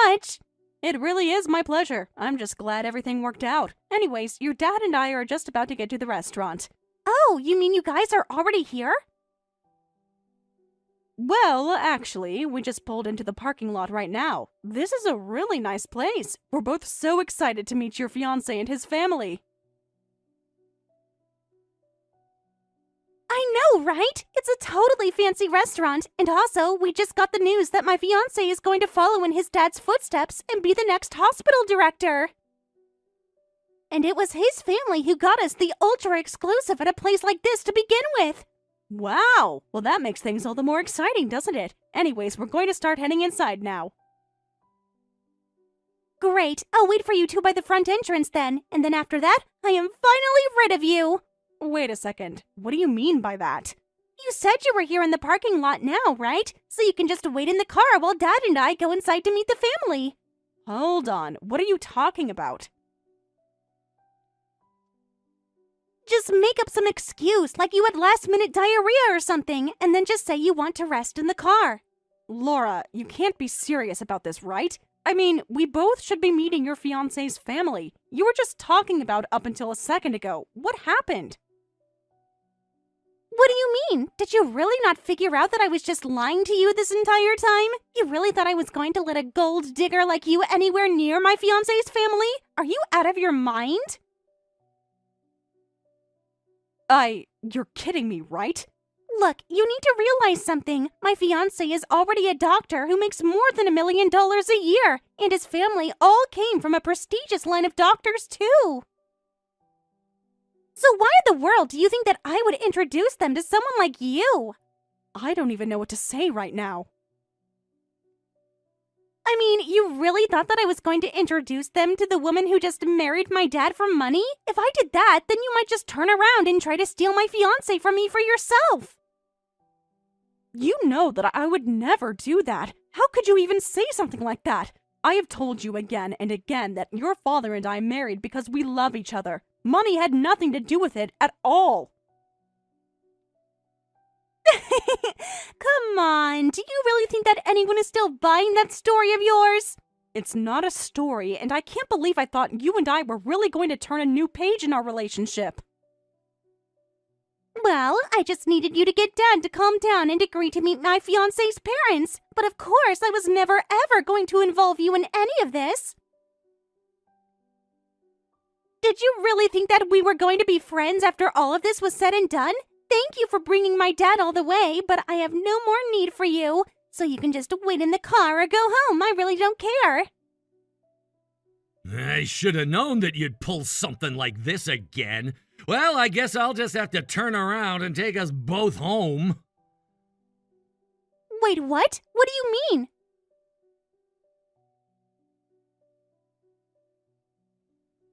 much! It really is my pleasure. I'm just glad everything worked out. Anyways, your dad and I are just about to get to the restaurant. Oh, you mean you guys are already here? Well, actually, we just pulled into the parking lot right now. This is a really nice place. We're both so excited to meet your fiancé and his family. I I know, right? It's a totally fancy restaurant. And also, we just got the news that my fiancé is going to follow in his dad's footsteps and be the next hospital director. And it was his family who got us the ultra exclusive at a place like this to begin with. Wow! Well, that makes things all the more exciting, doesn't it? Anyways, we're going to start heading inside now. Great. I'll wait for you two by the front entrance then. And then after that, I am finally rid of you. Wait a second. What do you mean by that? You said you were here in the parking lot now, right? So you can just wait in the car while Dad and I go inside to meet the family. Hold on. What are you talking about? Just make up some excuse, like you had last-minute diarrhea or something, and then just say you want to rest in the car. Laura, you can't be serious about this, right? I mean, we both should be meeting your fiancé's family. You were just talking about up until a second ago. What happened? What do you mean? Did you really not figure out that I was just lying to you this entire time? You really thought I was going to let a gold digger like you anywhere near my fiancé's family? Are you out of your mind? You're kidding me, right? Look, you need to realize something. My fiancé is already a doctor who makes more than $1 million a year, and his family all came from a prestigious line of doctors, too. So why in the world do you think that I would introduce them to someone like you? I don't even know what to say right now. I mean, you really thought that I was going to introduce them to the woman who just married my dad for money? If I did that, then you might just turn around and try to steal my fiancé from me for yourself. You know that I would never do that. How could you even say something like that? I have told you again and again that your father and I married because we love each other. Money had nothing to do with it at all. Come on, do you really think that anyone is still buying that story of yours? It's not a story, and I can't believe I thought you and I were really going to turn a new page in our relationship. Well, I just needed you to get Dad to calm down and agree to meet my fiancé's parents. But of course, I was never ever going to involve you in any of this. Did you really think that we were going to be friends after all of this was said and done? Thank you for bringing my dad all the way, but I have no more need for you. So you can just wait in the car or go home. I really don't care. I should have known that you'd pull something like this again. Well, I guess I'll just have to turn around and take us both home. Wait, what? What do you mean?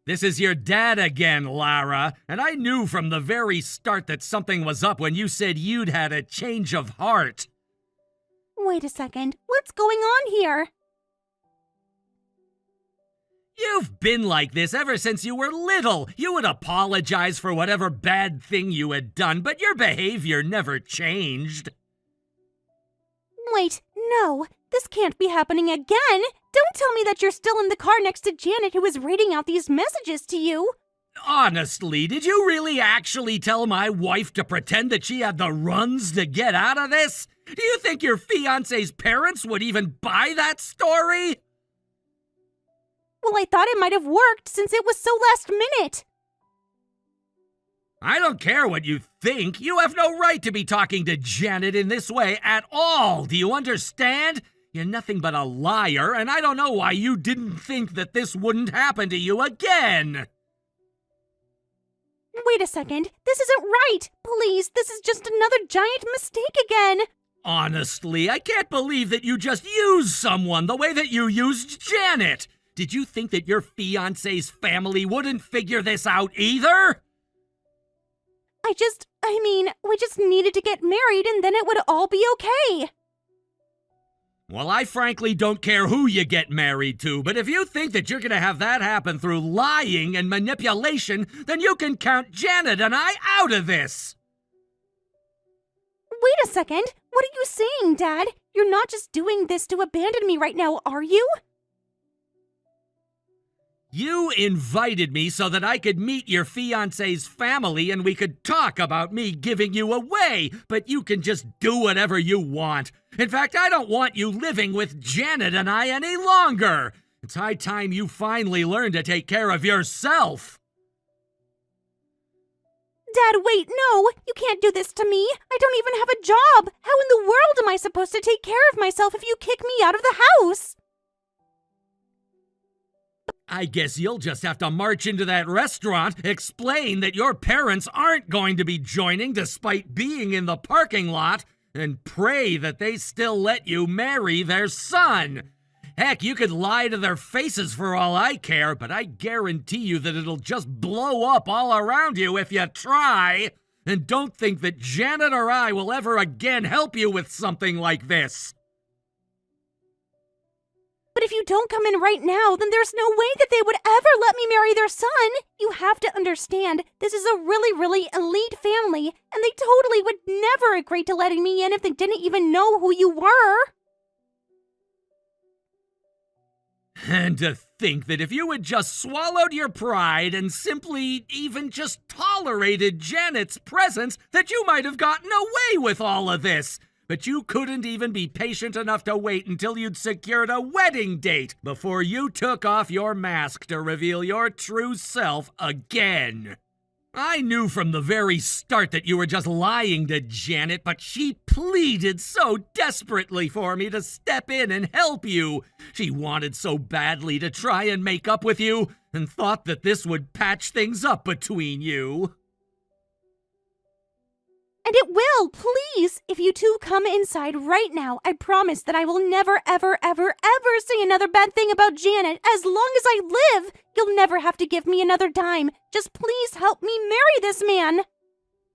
This is your dad again, Lara, and I knew from the very start that something was up when you said you'd had a change of heart. Wait a second. What's going on here? You've been like this ever since you were little. You would apologize for whatever bad thing you had done, but your behavior never changed. Wait, no. This can't be happening again. Don't tell me that you're still in the car next to Janet who is reading out these messages to you. Honestly, did you really actually tell my wife to pretend that she had the runs to get out of this? Do you think your fiancé's parents would even buy that story? Well, I thought it might have worked since it was so last minute. I don't care what you think. You have no right to be talking to Janet in this way at all. Do you understand? You're nothing but a liar, and I don't know why you didn't think that this wouldn't happen to you again. Wait a second. This isn't right. Please, this is just another giant mistake again. Honestly, I can't believe that you just used someone the way that you used Janet. Did you think that your fiancé's family wouldn't figure this out either? We just needed to get married and then it would all be okay. Well, I frankly don't care who you get married to, but if you think that you're gonna have that happen through lying and manipulation, then you can count Janet and I out of this. Wait a second. What are you saying, Dad? You're not just doing this to abandon me right now, are you? You invited me so that I could meet your fiancé's family and we could talk about me giving you away, but you can just do whatever you want. In fact, I don't want you living with Janet and I any longer. It's high time you finally learn to take care of yourself. Dad, wait, no! You can't do this to me! I don't even have a job! How in the world am I supposed to take care of myself if you kick me out of the house? I guess you'll just have to march into that restaurant, explain that your parents aren't going to be joining despite being in the parking lot, and pray that they still let you marry their son. Heck, you could lie to their faces for all I care, but I guarantee you that it'll just blow up all around you if you try. And don't think that Janet or I will ever again help you with something like this. But if you don't come in right now, then there's no way that they would ever let me marry their son. You have to understand, this is a really, really elite family, and they totally would never agree to letting me in if they didn't even know who you were. And to think that if you had just swallowed your pride and simply even just tolerated Janet's presence, that you might have gotten away with all of this. But you couldn't even be patient enough to wait until you'd secured a wedding date before you took off your mask to reveal your true self again. I knew from the very start that you were just lying to Janet, but she pleaded so desperately for me to step in and help you. She wanted so badly to try and make up with you, and thought that this would patch things up between you. And it will, please! If you two come inside right now, I promise that I will never, ever, ever, ever say another bad thing about Janet. As long as I live, you'll never have to give me another dime. Just please help me marry this man.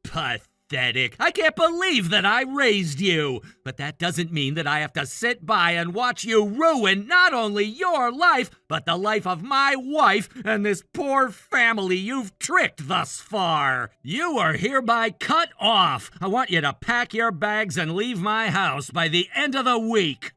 Pathetic. I can't believe that I raised you. But that doesn't mean that I have to sit by and watch you ruin not only your life, but the life of my wife and this poor family you've tricked thus far. You are hereby cut off. I want you to pack your bags and leave my house by the end of the week.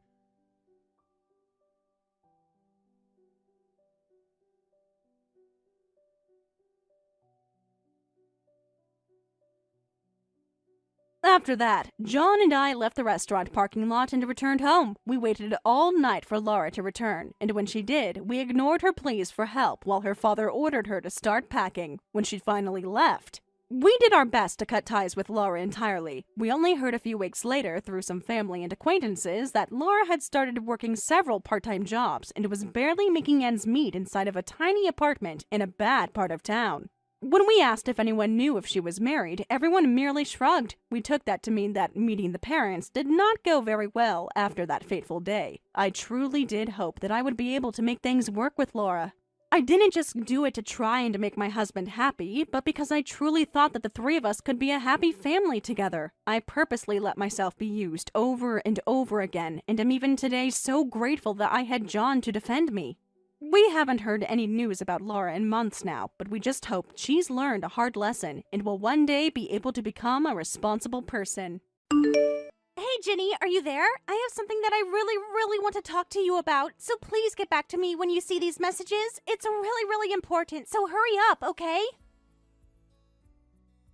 After that, John and I left the restaurant parking lot and returned home. We waited all night for Laura to return, and when she did, we ignored her pleas for help while her father ordered her to start packing. When she finally left, we did our best to cut ties with Laura entirely. We only heard a few weeks later, through some family and acquaintances, that Laura had started working several part-time jobs and was barely making ends meet inside of a tiny apartment in a bad part of town. When we asked if anyone knew if she was married, everyone merely shrugged. We took that to mean that meeting the parents did not go very well after that fateful day. I truly did hope that I would be able to make things work with Laura. I didn't just do it to try and to make my husband happy, but because I truly thought that the three of us could be a happy family together. I purposely let myself be used over and over again, and am even today so grateful that I had John to defend me. We haven't heard any news about Laura in months now, but we just hope she's learned a hard lesson and will one day be able to become a responsible person. Hey, Ginny, are you there? I have something that I really want to talk to you about, so please get back to me when you see these messages. It's really important, so hurry up, okay?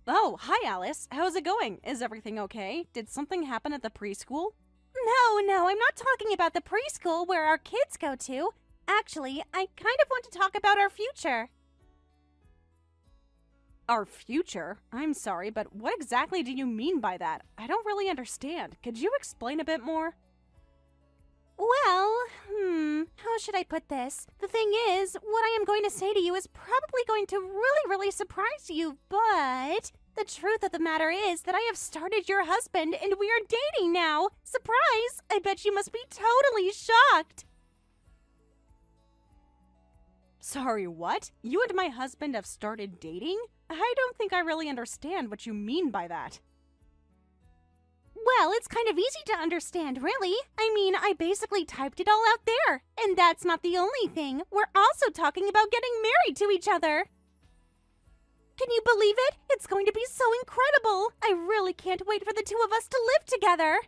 Oh, hi Alice. How's it going? Is everything okay? Did something happen at the preschool? No, I'm not talking about the preschool where our kids go to. Actually, I kind of want to talk about our future. Our future? I'm sorry, but what exactly do you mean by that? I don't really understand. Could you explain a bit more? Well, how should I put this? The thing is, what I am going to say to you is probably going to really surprise you, but the truth of the matter is that I have started your husband and we are dating now. Surprise! I bet you must be totally shocked. Sorry, what? You and my husband have started dating? I don't think I really understand what you mean by that. Well, it's kind of easy to understand, really. I mean, I basically typed it all out there. And that's not the only thing. We're also talking about getting married to each other. Can you believe it? It's going to be so incredible. I really can't wait for the two of us to live together.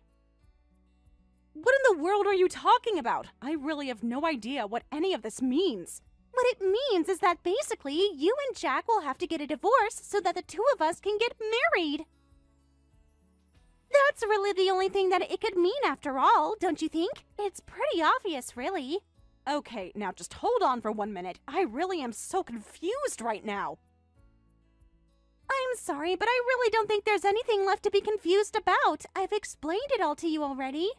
What in the world are you talking about? I really have no idea what any of this means. What it means is that basically, you and Jack will have to get a divorce so that the two of us can get married. That's really the only thing that it could mean after all, don't you think? It's pretty obvious, really. Okay, now just hold on for 1 minute. I really am so confused right now. I'm I'm sorry, but I really don't think there's anything left to be confused about. I've explained it all to you already.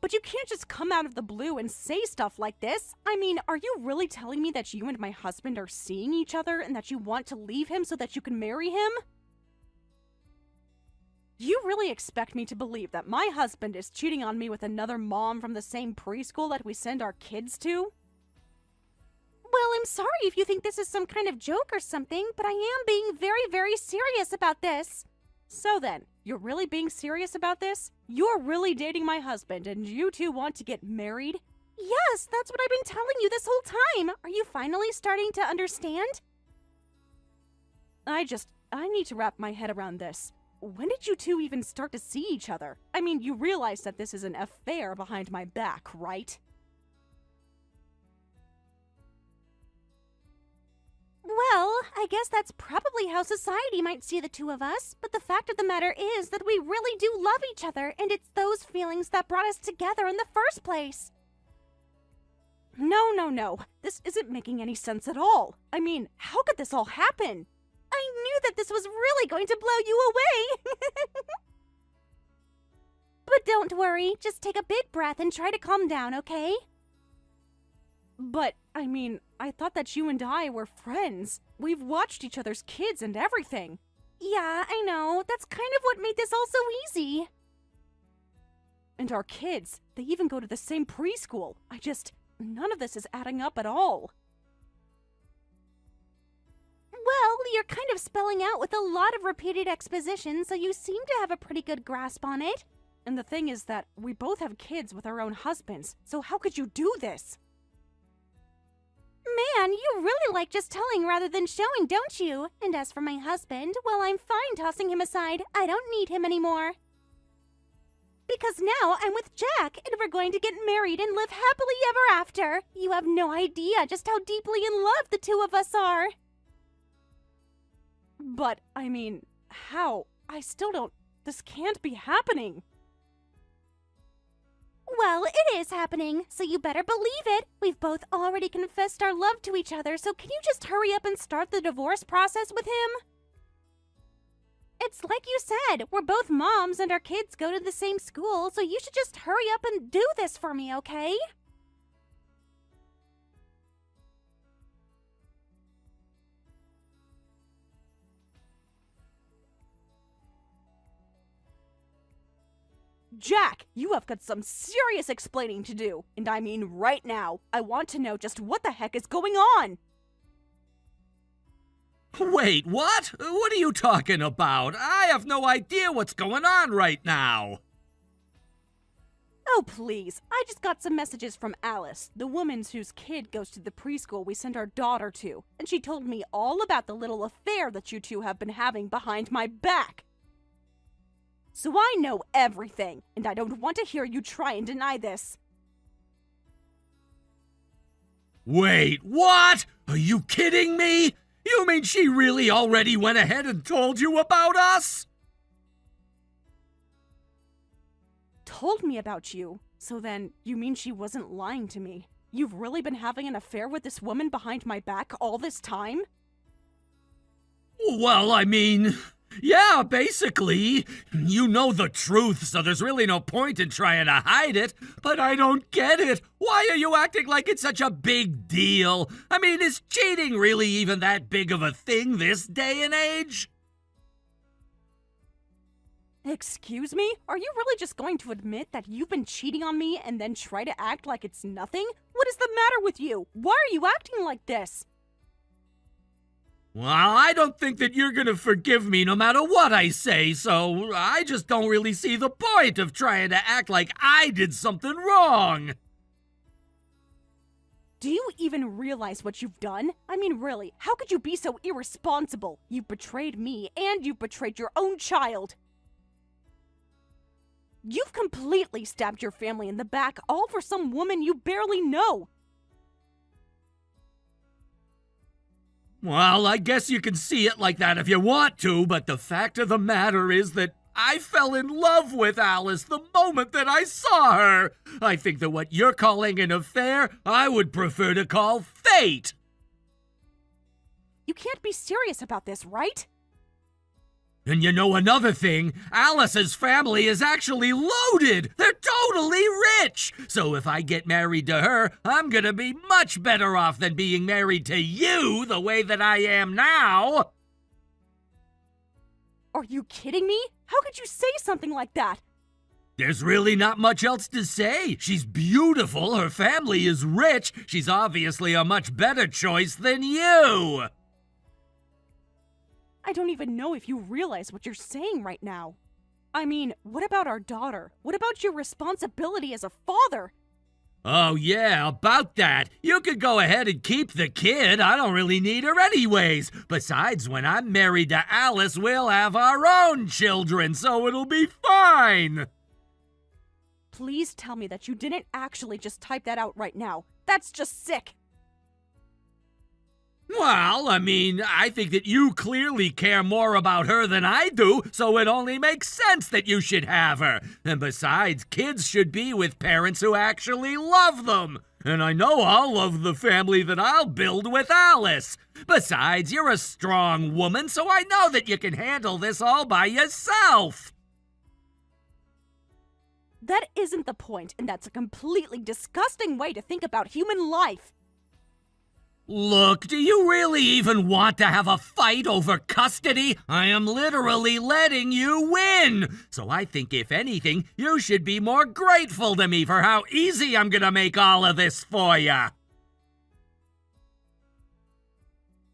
But you can't just come out of the blue and say stuff like this. I mean, are you really telling me that you and my husband are seeing each other and that you want to leave him so that you can marry him? You really expect me to believe that my husband is cheating on me with another mom from the same preschool that we send our kids to? Well, I'm sorry if you think this is some kind of joke or something, but I am being very, very serious about this. So then, you're really being serious about this? You're really dating my husband and you two want to get married? Yes, that's what I've been telling you this whole time. Are you finally starting to understand? I need to wrap my head around this. When did you two even start to see each other? I mean, you realize that this is an affair behind my back, right? Well, I guess that's probably how society might see the two of us, but the fact of the matter is that we really do love each other, and it's those feelings that brought us together in the first place. No. This isn't making any sense at all. I mean, how could this all happen? I knew that this was really going to blow you away. But don't worry, just take a big breath and try to calm down, okay? But, I mean, I thought that you and I were friends. We've watched each other's kids and everything. Yeah, I know. That's kind of what made this all so easy. And our kids, they even go to the same preschool. None of this is adding up at all. Well, you're kind of spelling out with a lot of repeated exposition, so you seem to have a pretty good grasp on it. And the thing is that we both have kids with our own husbands, so how could you do this? Man, you really like just telling rather than showing, don't you? And as for my husband, well, I'm fine tossing him aside. I don't need him anymore. Because now I'm with Jack, and we're going to get married and live happily ever after. You have no idea just how deeply in love the two of us are. But, I mean, how? This can't be happening. Well, it is happening, so you better believe it. We've both already confessed our love to each other, so can you just hurry up and start the divorce process with him? It's like you said, we're both moms and our kids go to the same school, so you should just hurry up and do this for me, okay? Jack, you have got some serious explaining to do. And I mean right now. I want to know just what the heck is going on. Wait, what? What are you talking about? I have no idea what's going on right now. Oh, please. I just got some messages from Alice, the woman whose kid goes to the preschool we send our daughter to, and she told me all about the little affair that you two have been having behind my back. So I know everything, and I don't want to hear you try and deny this. Wait, what? Are you kidding me? You mean she really already went ahead and told you about us? Told me about you? So then, you mean she wasn't lying to me? You've really been having an affair with this woman behind my back all this time? Well, I mean, yeah, basically. You know the truth, so there's really no point in trying to hide it. But I don't get it. Why are you acting like it's such a big deal? I mean, is cheating really even that big of a thing this day and age? Excuse me? Are you really just going to admit that you've been cheating on me and then try to act like it's nothing? What is the matter with you? Why are you acting like this? Well, I don't think that you're gonna forgive me no matter what I say, so I just don't really see the point of trying to act like I did something wrong. Do you even realize what you've done? I mean, really, how could you be so irresponsible? You've betrayed me and you've betrayed your own child. You've completely stabbed your family in the back, all for some woman you barely know. Well, I guess you can see it like that if you want to, but the fact of the matter is that I fell in love with Alice the moment that I saw her. I think that what you're calling an affair, I would prefer to call fate. You can't be serious about this, right? And you know another thing, Alice's family is actually loaded. They're totally rich. So if I get married to her, I'm gonna be much better off than being married to you the way that I am now. Are you kidding me? How could you say something like that? There's really not much else to say. She's beautiful, her family is rich. She's obviously a much better choice than you. I don't even know if you realize what you're saying right now. I mean, what about our daughter? What about your responsibility as a father? Oh yeah, about that. You could go ahead and keep the kid. I don't really need her anyways. Besides, when I'm married to Alice, we'll have our own children, so it'll be fine. Please tell me that you didn't actually just type that out right now. That's just sick. Well, I mean, I think that you clearly care more about her than I do, so it only makes sense that you should have her. And besides, kids should be with parents who actually love them. And I know I'll love the family that I'll build with Alice. Besides, you're a strong woman, so I know that you can handle this all by yourself. That isn't the point, and that's a completely disgusting way to think about human life. Look, do you really even want to have a fight over custody? I am literally letting you win. So I think if anything, you should be more grateful to me for how easy I'm gonna make all of this for you.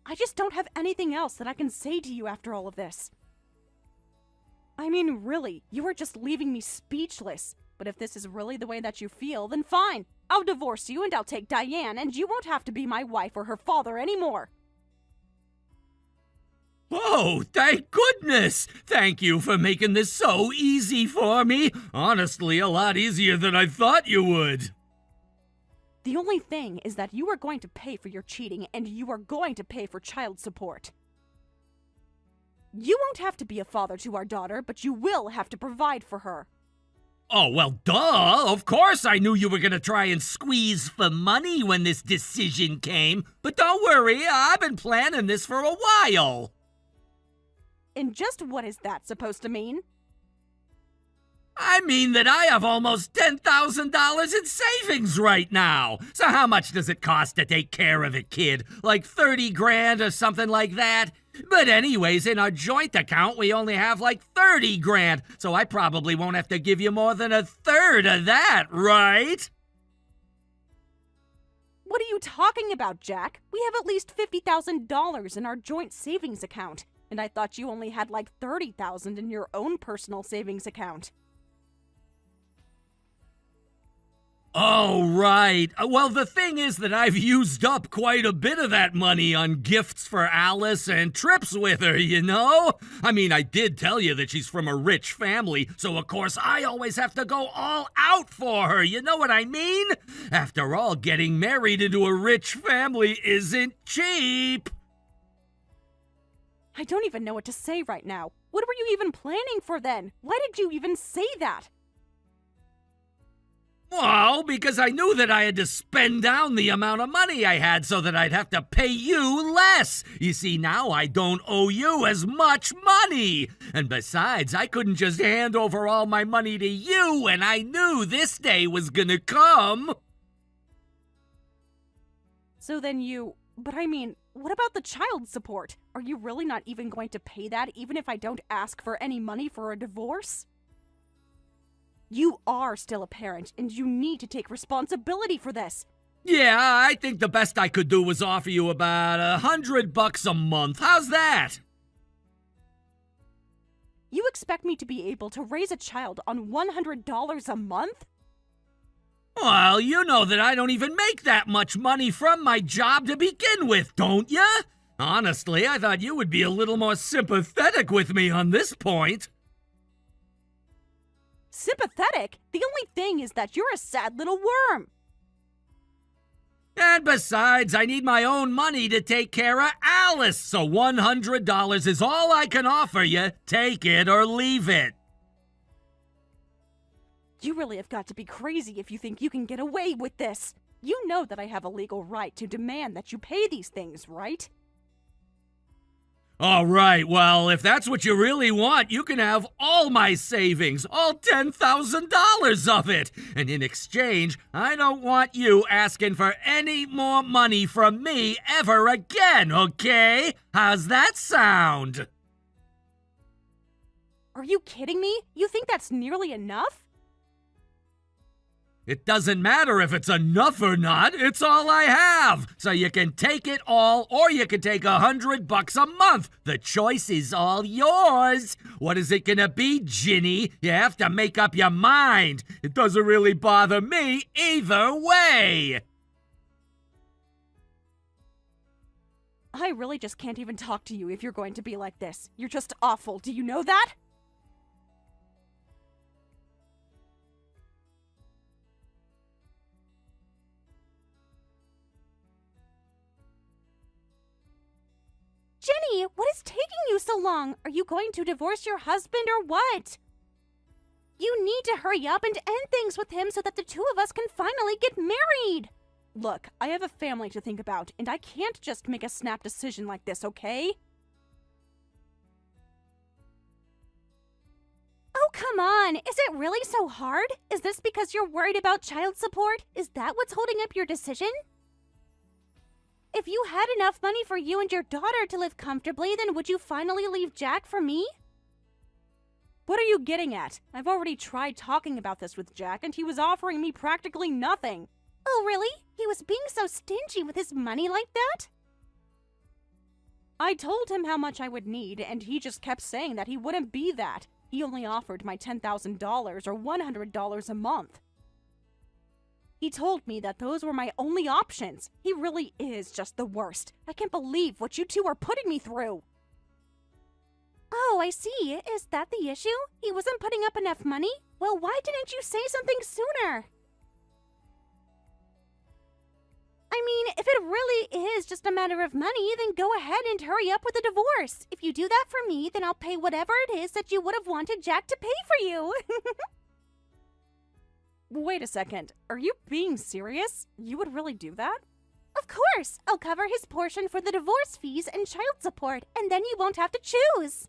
I just don't have anything else that I can say to you after all of this. I mean, really, you are just leaving me speechless. But if this is really the way that you feel, then fine. I'll divorce you and I'll take Diane, and you won't have to be my wife or her father anymore. Oh, thank goodness! Thank you for making this so easy for me. Honestly, a lot easier than I thought you would. The only thing is that you are going to pay for your cheating, and you are going to pay for child support. You won't have to be a father to our daughter, but you will have to provide for her. Oh, well, duh! Of course I knew you were gonna try and squeeze for money when this decision came. But don't worry, I've been planning this for a while. And just what is that supposed to mean? I mean that I have almost $10,000 in savings right now. So how much does it cost to take care of a kid? Like 30 grand or something like that? But anyways, in our joint account, we only have like 30 grand. So I probably won't have to give you more than a third of that, right? What are you talking about, Jack? We have at least $50,000 in our joint savings account. And I thought you only had like $30,000 in your own personal savings account. Oh, right. Well, the thing is that I've used up quite a bit of that money on gifts for Alice and trips with her, you know? I mean, I did tell you that she's from a rich family, so of course I always have to go all out for her, you know what I mean? After all, getting married into a rich family isn't cheap. I don't even know what to say right now. What were you even planning for then? Why did you even say that? Well, because I knew that I had to spend down the amount of money I had so that I'd have to pay you less. You see, now I don't owe you as much money. And besides, I couldn't just hand over all my money to you, and I knew this day was gonna come. So then but I mean, what about the child support? Are you really not even going to pay that even if I don't ask for any money for a divorce? You are still a parent, and you need to take responsibility for this. Yeah, I think the best I could do was offer you about $100 a month. How's that? You expect me to be able to raise a child on $100 a month? Well, you know that I don't even make that much money from my job to begin with, don't ya? Honestly, I thought you would be a little more sympathetic with me on this point. Sympathetic? The only thing is that you're a sad little worm. And besides, I need my own money to take care of Alice, so $100 is all I can offer you. Take it or leave it. You really have got to be crazy if you think you can get away with this. You know that I have a legal right to demand that you pay these things, right? All right, well, if that's what you really want, you can have all my savings, all $10,000 of it. And in exchange, I don't want you asking for any more money from me ever again, okay? How's that sound? Are you kidding me? You think that's nearly enough? It doesn't matter if it's enough or not. It's all I have. So you can take it all, or you can take $100 a month. The choice is all yours. What is it gonna be, Ginny? You have to make up your mind. It doesn't really bother me either way. I really just can't even talk to you if you're going to be like this. You're just awful. Do you know that? Jenny, what is taking you so long? Are you going to divorce your husband or what? You need to hurry up and end things with him so that the two of us can finally get married. Look, I have a family to think about, and I can't just make a snap decision like this, okay? Oh, come on. Is it really so hard? Is this because you're worried about child support? Is that what's holding up your decision? If you had enough money for you and your daughter to live comfortably, then would you finally leave Jack for me? What are you getting at? I've already tried talking about this with Jack, and he was offering me practically nothing. Oh, really? He was being so stingy with his money like that? I told him how much I would need, and he just kept saying that he wouldn't be that. He only offered my $10,000 or $100 a month. He told me that those were my only options. He really is just the worst. I can't believe what you two are putting me through. Oh, I see. Is that the issue? He wasn't putting up enough money? Well, why didn't you say something sooner? I mean, if it really is just a matter of money, then go ahead and hurry up with the divorce. If you do that for me, then I'll pay whatever it is that you would have wanted Jack to pay for you. Wait a second. Are you being serious? You would really do that? Of course! I'll cover his portion for the divorce fees and child support, and then you won't have to choose.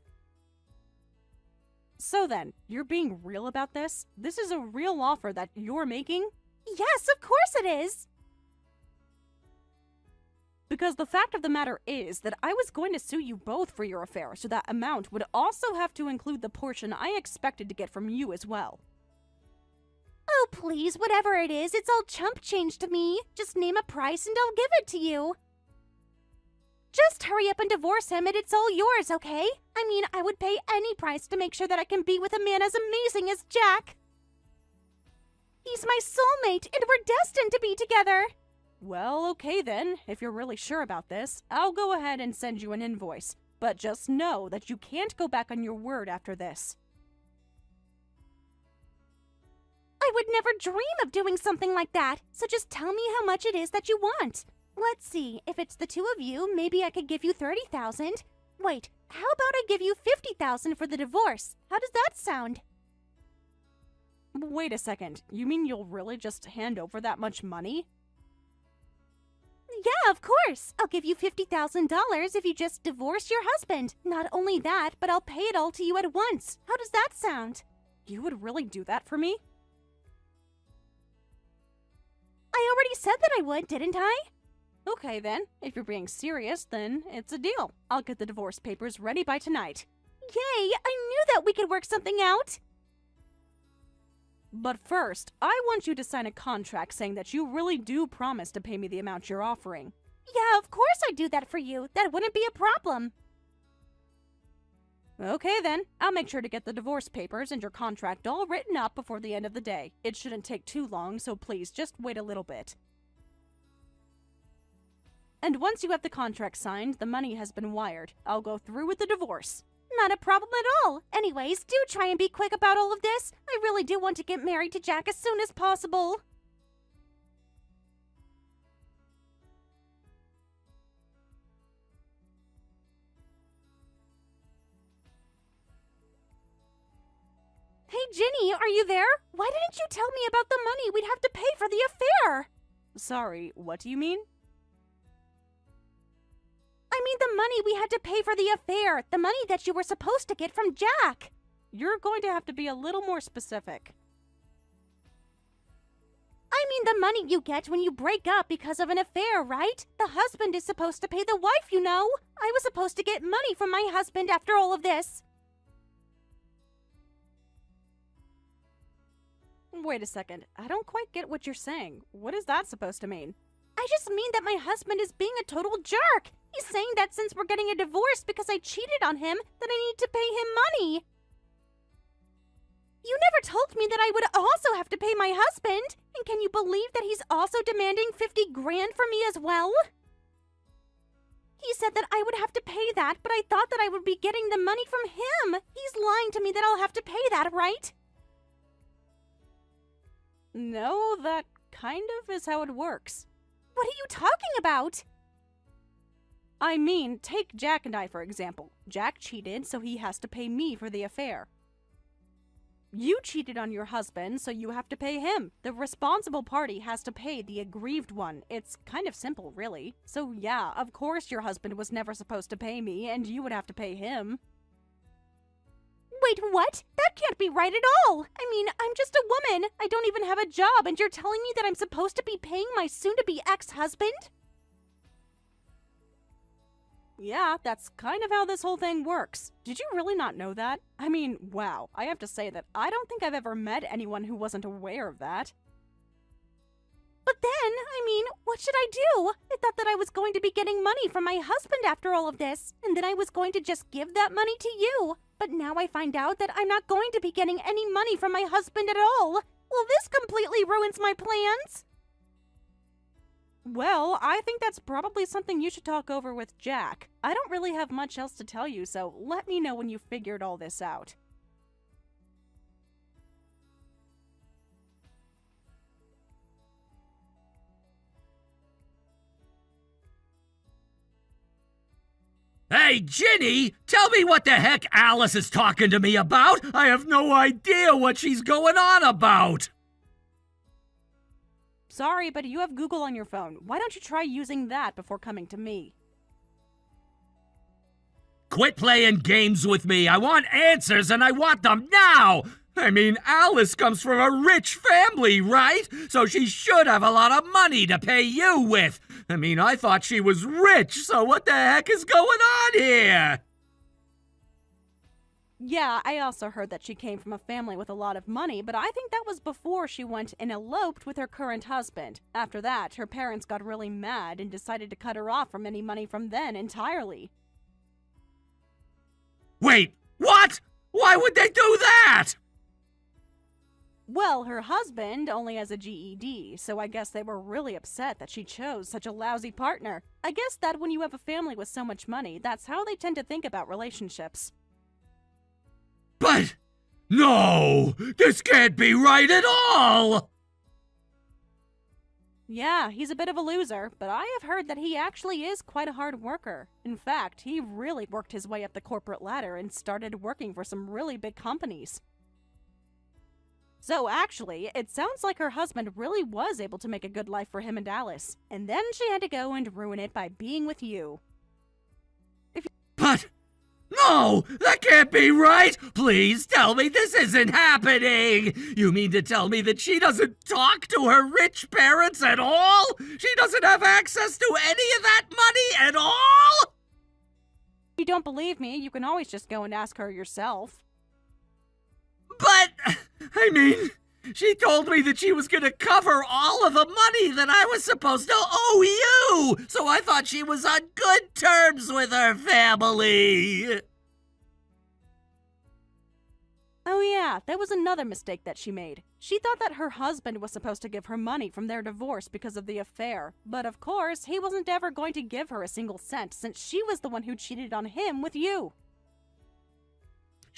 So then, you're being real about this? This is a real offer that you're making? Yes, of course it is! Because the fact of the matter is that I was going to sue you both for your affair, so that amount would also have to include the portion I expected to get from you as well. Oh, please, whatever it is, it's all chump change to me. Just name a price and I'll give it to you. Just hurry up and divorce him and it's all yours, okay? I mean, I would pay any price to make sure that I can be with a man as amazing as Jack. He's my soulmate and we're destined to be together. Well, okay then. If you're really sure about this, I'll go ahead and send you an invoice. But just know that you can't go back on your word after this. I would never dream of doing something like that, so just tell me how much it is that you want. Let's see, if it's the two of you, maybe I could give you $30,000. Wait, how about I give you $50,000 for the divorce? How does that sound? Wait a second, you mean you'll really just hand over that much money? Yeah, of course. I'll give you $50,000 if you just divorce your husband. Not only that, but I'll pay it all to you at once. How does that sound? You would really do that for me? I already said that I would, didn't I? Okay then, if you're being serious, then it's a deal. I'll get the divorce papers ready by tonight. Yay, I knew that we could work something out! But first, I want you to sign a contract saying that you really do promise to pay me the amount you're offering. Yeah, of course I'd do that for you. That wouldn't be a problem. Okay then, I'll make sure to get the divorce papers and your contract all written up before the end of the day. It shouldn't take too long, so please just wait a little bit. And once you have the contract signed, the money has been wired. I'll go through with the divorce. Not a problem at all. Anyways, do try and be quick about all of this. I really do want to get married to Jack as soon as possible. Hey, Ginny, are you there? Why didn't you tell me about the money we'd have to pay for the affair? Sorry, what do you mean? I mean the money we had to pay for the affair, the money that you were supposed to get from Jack. You're going to have to be a little more specific. I mean the money you get when you break up because of an affair, right? The husband is supposed to pay the wife, you know. I was supposed to get money from my husband after all of this. Wait a second. I don't quite get what you're saying. What is that supposed to mean? I just mean that my husband is being a total jerk. He's saying that since we're getting a divorce because I cheated on him, that I need to pay him money. You never told me that I would also have to pay my husband. And can you believe that he's also demanding 50 grand from me as well? He said that I would have to pay that, but I thought that I would be getting the money from him. He's lying to me that I'll have to pay that, right? No, that kind of is how it works. What are you talking about? I mean, take Jack and I, for example. Jack cheated, so he has to pay me for the affair. You cheated on your husband, so you have to pay him. The responsible party has to pay the aggrieved one. It's kind of simple, really. So yeah, of course your husband was never supposed to pay me, and you would have to pay him. Wait, what? That can't be right at all. I mean, I'm just a woman. I don't even have a job, and you're telling me that I'm supposed to be paying my soon-to-be ex-husband? Yeah, that's kind of how this whole thing works. Did you really not know that? I mean, wow. I have to say that I don't think I've ever met anyone who wasn't aware of that. But then, I mean, what should I do? I thought that I was going to be getting money from my husband after all of this, and then I was going to just give that money to you. But now I find out that I'm not going to be getting any money from my husband at all. Well, this completely ruins my plans. Well, I think that's probably something you should talk over with Jack. I don't really have much else to tell you, so let me know when you figured all this out. Hey, Ginny! Tell me what the heck Alice is talking to me about! I have no idea what she's going on about! Sorry, but you have Google on your phone. Why don't you try using that before coming to me? Quit playing games with me! I want answers and I want them now! I mean, Alice comes from a rich family, right? So she should have a lot of money to pay you with! I mean, I thought she was rich, so what the heck is going on here? Yeah, I also heard that she came from a family with a lot of money, but I think that was before she went and eloped with her current husband. After that, her parents got really mad and decided to cut her off from any money from then entirely. Wait, what? Why would they do that? Well, her husband only has a GED, so I guess they were really upset that she chose such a lousy partner. I guess that when you have a family with so much money, that's how they tend to think about relationships. But, no, this can't be right at all! Yeah, he's a bit of a loser, but I have heard that he actually is quite a hard worker. In fact, he really worked his way up the corporate ladder and started working for some really big companies. So actually, it sounds like her husband really was able to make a good life for him and Alice, and then she had to go and ruin it by being with you. But, no, that can't be right! Please tell me this isn't happening! You mean to tell me that she doesn't talk to her rich parents at all? She doesn't have access to any of that money at all? If you don't believe me, you can always just go and ask her yourself. But, I mean, she told me that she was gonna cover all of the money that I was supposed to owe you! So I thought she was on good terms with her family! Oh yeah, that was another mistake that she made. She thought that her husband was supposed to give her money from their divorce because of the affair. But of course, he wasn't ever going to give her a single cent since she was the one who cheated on him with you.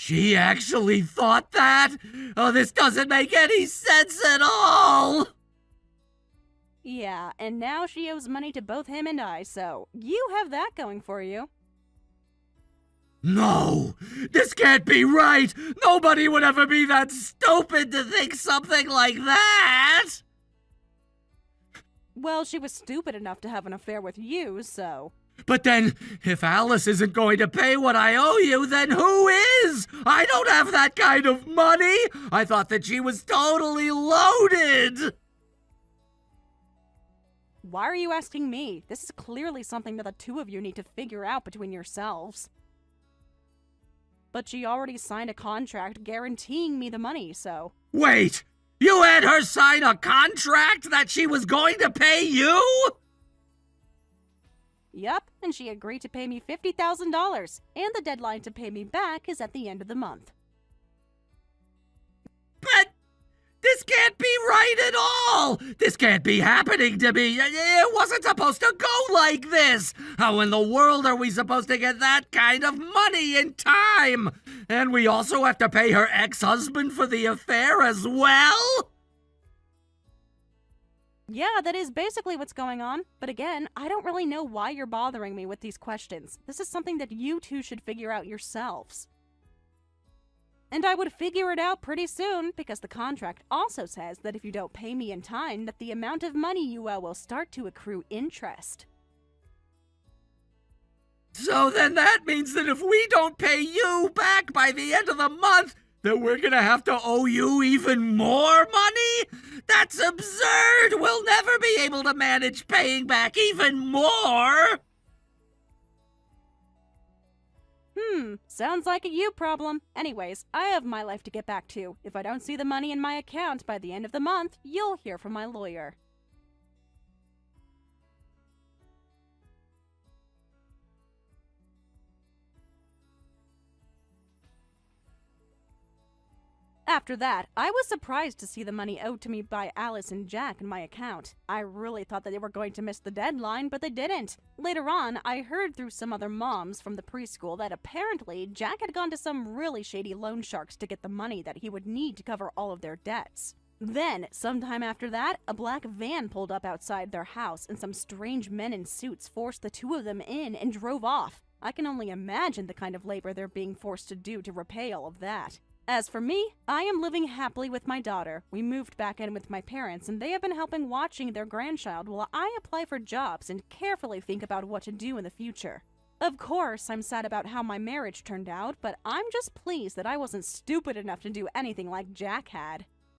She actually thought that? Oh, this doesn't make any sense at all! Yeah, and now she owes money to both him and I, so you have that going for you. No! This can't be right! Nobody would ever be that stupid to think something like that! Well, she was stupid enough to have an affair with you, so... But then, if Alice isn't going to pay what I owe you, then who is? I don't have that kind of money. I thought that she was totally loaded. Why are you asking me? This is clearly something that the two of you need to figure out between yourselves. But she already signed a contract guaranteeing me the money, so... Wait! You had her sign a contract that she was going to pay you? Yep, and she agreed to pay me $50,000, and the deadline to pay me back is at the end of the month. But this can't be right at all! This can't be happening to me! It wasn't supposed to go like this! How in the world are we supposed to get that kind of money in time? And we also have to pay her ex-husband for the affair as well? Yeah, that is basically what's going on. But again, I don't really know why you're bothering me with these questions. This is something that you two should figure out yourselves. And I would figure it out pretty soon, because the contract also says that if you don't pay me in time, that the amount of money you owe will start to accrue interest. So then that means that if we don't pay you back by the end of the month, that we're gonna have to owe you even more money? That's absurd! We'll never be able to manage paying back even more! Sounds like a you problem. Anyways, I have my life to get back to. If I don't see the money in my account by the end of the month, you'll hear from my lawyer. After that, I was surprised to see the money owed to me by Alice and Jack in my account. I really thought that they were going to miss the deadline, but they didn't. Later on, I heard through some other moms from the preschool that apparently Jack had gone to some really shady loan sharks to get the money that he would need to cover all of their debts. Then, sometime after that, a black van pulled up outside their house and some strange men in suits forced the two of them in and drove off. I can only imagine the kind of labor they're being forced to do to repay all of that. As for me, I am living happily with my daughter. We moved back in with my parents, and they have been helping watching their grandchild while I apply for jobs and carefully think about what to do in the future. Of course, I'm sad about how my marriage turned out, but I'm just pleased that I wasn't stupid enough to do anything like Jack had.